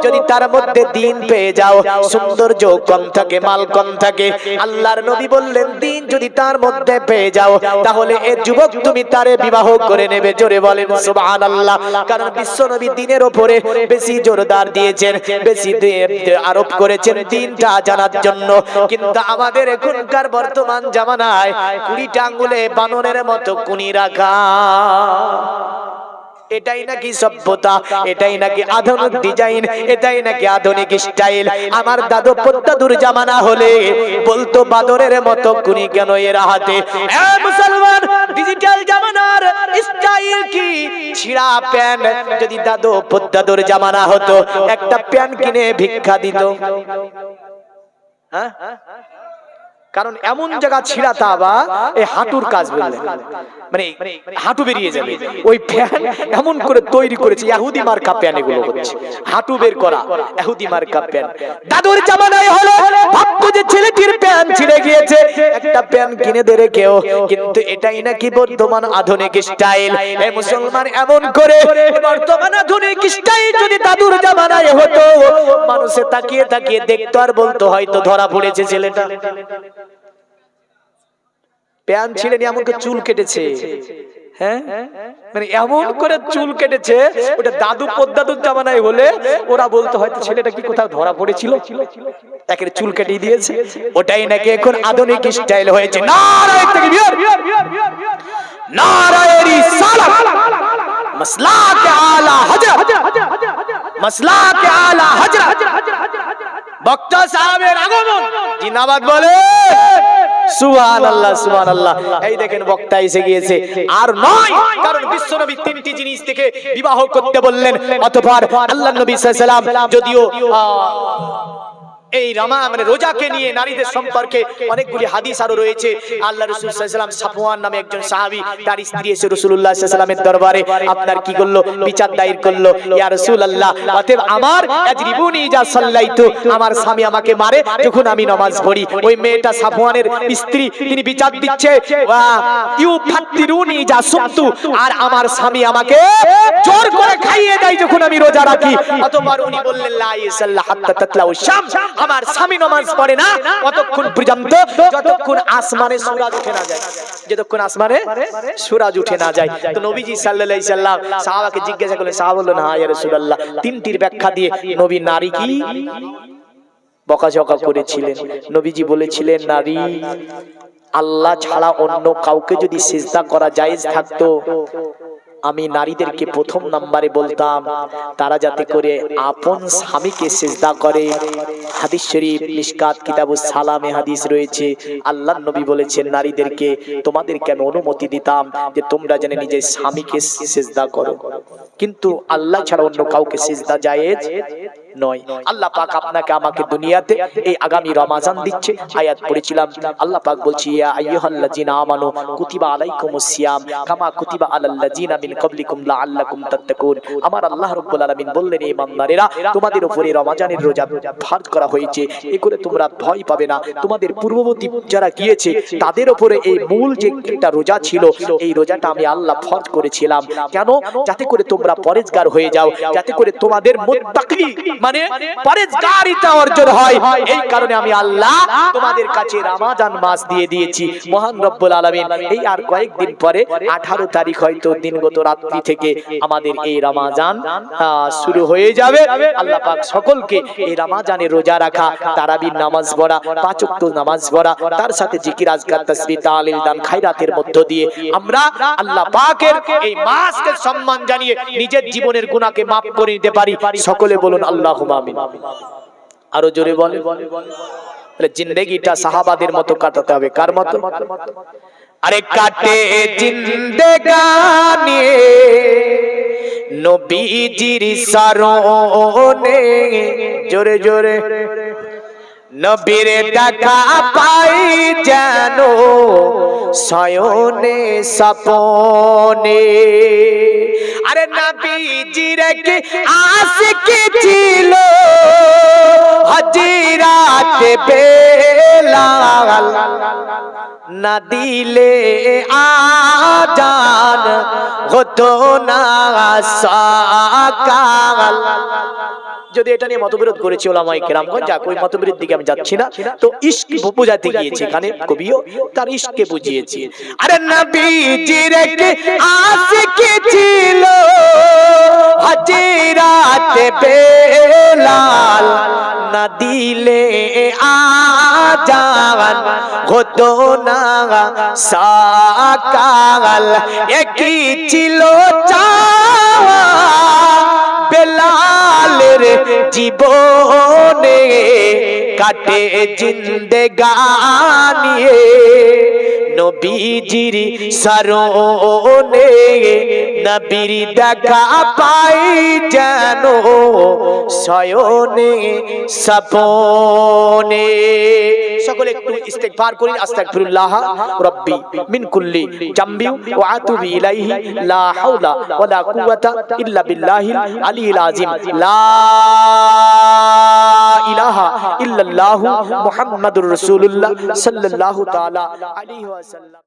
যদি তার মধ্যে দিন পেয়ে যাও, সৌন্দর্য কম থাকে, মাল কম থাকে, আল্লাহর নবী বললেন দিন যদি তার মধ্যে পেয়ে যাও তাহলে এ যুবক তুমি তারে বিবাহ করে নেবে। জোরে বলেন সুবহানাল্লাহ। কারণ বিশ্বনবী দিনের উপরে বেশি জোরদার দিয়েছেন, বেশি আরোপ করেছেন দিনটা জানার জন্য। কিন্তু আমাদের এখনকার বর্তমান জামানায় 20টা আঙ্গুলে বানরের মতো কুনি রাখা, এটাই নাকি সভ্যতা, এটাই নাকি আধুনিক ডিজাইন, এটাই নাকি আধুনিক স্টাইল। আমার দাদু পদ্মাদুর জামানা হলে বলতো বাদরের মতো কুনি কেন এর হাতে। এ মুসলমান, ডিজিটাল জামানার স্টাইল কি? ছিঁড়া প্যান্ট। যদি দাদু পদ্মাদুর জামানা হতো একটা প্যান্ট কিনে ভিক্ষা দিত, হ্যাঁ? কারণ এমন জায়গা ছিড়াতা বা এই হাঁটুর কাজ বললেন, মানে হাঁটু বেরিয়ে যাবে। ওই প্যান এমন করে তৈরি করেছে, ইহুদি মার্কা প্যান এগুলো হচ্ছে, হাঁটু বের করা ইহুদি মার্কা প্যান। দাদুর জামানায় হলো ভাবতো যে ছেলেটির প্যান ছিঁড়ে গিয়েছে, একটা প্যান কিনে দেরে কেউ, কিন্তু এটাই নাকি বর্তমান আধুনিক স্টাইল। এই মুসলমান এমন করে বর্তমান আধুনিক স্টাইল যদি দাদুর জামানায় হতো, মানুষে তাকিয়ে তাকিয়ে দেখতো আর বলতো হয়তো ধরা পড়েছে ছেলেটা। প্যান ছিঁড়ে নিয়ে এমনকি চুল কেটেছে, হ্যাঁ, মানে এমন করে চুল কেটেছে, ওটা দাদু পদ্দাদুর জামানায় হলে ওরা বলতো হয়তো ছেলেটা কি কোথাও ধরা পড়েছিল, তাকে চুল কেটে দিয়েছে। ওটাই নাকি এখন আধুনিক স্টাইল হয়েছে। নারায়ে তাকবীর, নারায়ে রিসালাত, মাসলাকে আলা হযরত, মাসলাকে আলা হযরত, বক্তা সাহেবের আগমন। জিন্দাবাদ বলে সুবহানাল্লাহ, সুবহানাল্লাহ। এই দেখেন বক্তা এসে গিয়েছে। আর নয়, কারণ বিশ্বনবী তিনটি জিনিস থেকে বিবাহ করতে বললেন। অতঃপর আল্লাহর নবী সাল্লাল্লাহু আলাইহি সাল্লাম যদিও এই মানে রোজাকে নিয়ে নারীদের সম্পর্কে অনেকগুলি হাদিস আরো রয়েছে। আল্লাহ রাসূল সাল্লাল্লাহু আলাইহি ওয়াসাল্লাম সাফওয়ান নামে একজন সাহাবী, তার স্ত্রী এসে রাসূলুল্লাহ সাল্লাল্লাহু আলাইহি ওয়াসাল্লামের দরবারে আপনার কি করলো, বিচার দায়ের করলো। ইয়া রাসূলুল্লাহ, অতএব আমার আজরিবুনি যা সাল্লাইতু, আমার স্বামী আমাকে মারে যখন আমি নামাজ পড়ি। ওই মেয়েটা সাফওয়ানের স্ত্রী, তিনি বিচার দিচ্ছে ওয়া ইউফাত্তিরুনি যা সুমতু, আর আমার স্বামী আমাকে জোর করে খাইয়ে দেয় যখন আমি রোজা রাখি। অতঃপর উনি বললেন লা ইয়াসাল্লা হাত্তা তাতলাউ শামস, আমার স্বামী নামাজ পড়ে না ততক্ষণ পর্যন্ত যতক্ষণ আসমানে সূরজ উঠে না যায়, যতক্ষণ আসমানে সূরজ উঠে না যায়। তো নবীজি সাল্লাল্লাহু আলাইহি সাল্লাম সাহাবাকে জিজ্ঞাসা করলেন, সাহাবা বললেন হ্যাঁ ইয়া রাসূলুল্লাহ। তিনটির ব্যাখ্যা দিয়ে নবী নারী কি বকাঝকা করেছিলেন। নবীজি বলেছিলেন, নারী আল্লাহ ছাড়া অন্য কাউকে যদি সিজদা করা জায়েজ থাকতো, আমি নারীদেরকে প্রথম নম্বরে বলতাম তারা যাতে করে আপন স্বামীকে সিজদা করে। হাদিস শরীফ মিশকাত কিতাবুস সালামে হাদিস রয়েছে, আল্লাহর নবী বলেছেন নারীদেরকে তোমাদেরকে আমি অনুমতি দিতাম যে তোমরা যেন নিজের স্বামীকে সিজদা করো, কিন্তু আল্লাহ ছাড়া অন্য কাউকে সিজদা জায়েজ নয়। আল্লাহ পাক আপনাকে আমাকে দুনিয়াতে এই আগামী রমাজান দিচ্ছে, আয়াত পড়েছিলাম। আল্লাহ পাক বলছে ইয়া আইয়ুহাল্লাযিনা আমানু কুতিবা আলাইকুমুস সিয়াম কামা কুতিবা আলাল্লাযিনা মিন ক্বাবলিকুম লাআল্লাকুম তাত্তাকুন। আমার আল্লাহ রাব্বুল আলামিন বললেন, এই ইমানদারেরা তোমাদের উপরে রমাজানের রোজা ফরজ করা হয়েছে, এ করে তোমরা ভয় পাবে না। তোমাদের পূর্ববর্তী যারা গিয়েছে তাদের উপরে এই মূল যে একটা রোজা ছিল, এই রোজাটা আমি আল্লাহ ফরজ করেছিলাম। কেন? যাতে করে তোমরা পরেজগার হয়ে যাও, যাতে করে তোমাদের মুত্তাকি মানে পরেজগারিতা অর্জন হয়। এই কারণে আমি আল্লাহ তোমাদের কাছে রমাজান মাস দিয়ে দিয়েছি। মহান রব্বুল আলামিন এই আর কয়েকদিন পরে 18 তারিখ হয়তো দিনগত রাত্রি থেকে আমাদের এই রমাজান শুরু হয়ে যাবে। আল্লাহ পাক সকলকে এই রমাজানের রোজা রাখা, তারাবির নামাজ পড়া, 5 ওয়াক্ত নামাজ পড়া, তার সাথে জিকির আজকার তাসবিহ তাহলিল দান খায়রাতের মধ্য দিয়ে আমরা আল্লাহ পাকের এই মাসকে সম্মান জানিয়ে নিজের জীবনের গুনাহকে maaf করে নিতে পারি। সকলে বলুন আল্লাহুম্মা আমিন। আরো জোরে বলেন। তাহলে জিন্দেগিটা সাহাবাদের মতো কাটাতে হবে। কার মতো? আরে কাটে জিন্দেগানি নবীজির শরণে, জোরে জোরে নবীর দেখা পাই যেন শয়নে সপনে। আরে নবীজির কি আশিকি ছিল হযরত বেলাল, না দিলে আজান হতো না সকাল। যদি এটা নিয়ে মতবিরোধ করেছে ওলামায়ে কেরামগণ, যাক ওই মতবিরোধের দিকে আমি যাচ্ছি না। তো ইশক বুঝাতে গিয়েছে এখানে কবিও, তার ইশকে বুঝিয়েছে। আরে নবীজির কি আশিকি ছিল হযরত বেলাল, না দিলে আজান হতো না সকাল। একই ছিল চাওয়া বেলালের জীবনে, কাটে জিন্দেগানি নবীজির শরণে, নবীর দেখা পাই যেন শয়নে সপনে। সকলে একটু ইস্তিগফার করি। আস্তাগফিরুল্লাহ রাব্বি মিন কুল্লি জামবি ওয়া আতুবু ইলাইহি লা হাওলা ওয়ালা কুওয়াতা ইল্লা বিল্লাহিল আলিয়্যিল আযীম। লা ইলাহা ইল্লাল্লাহু মুহাম্মাদুর রাসূলুল্লাহ সাল্লাল্লাহু তাআলা আলাইহি ওয়াসাল্লাম।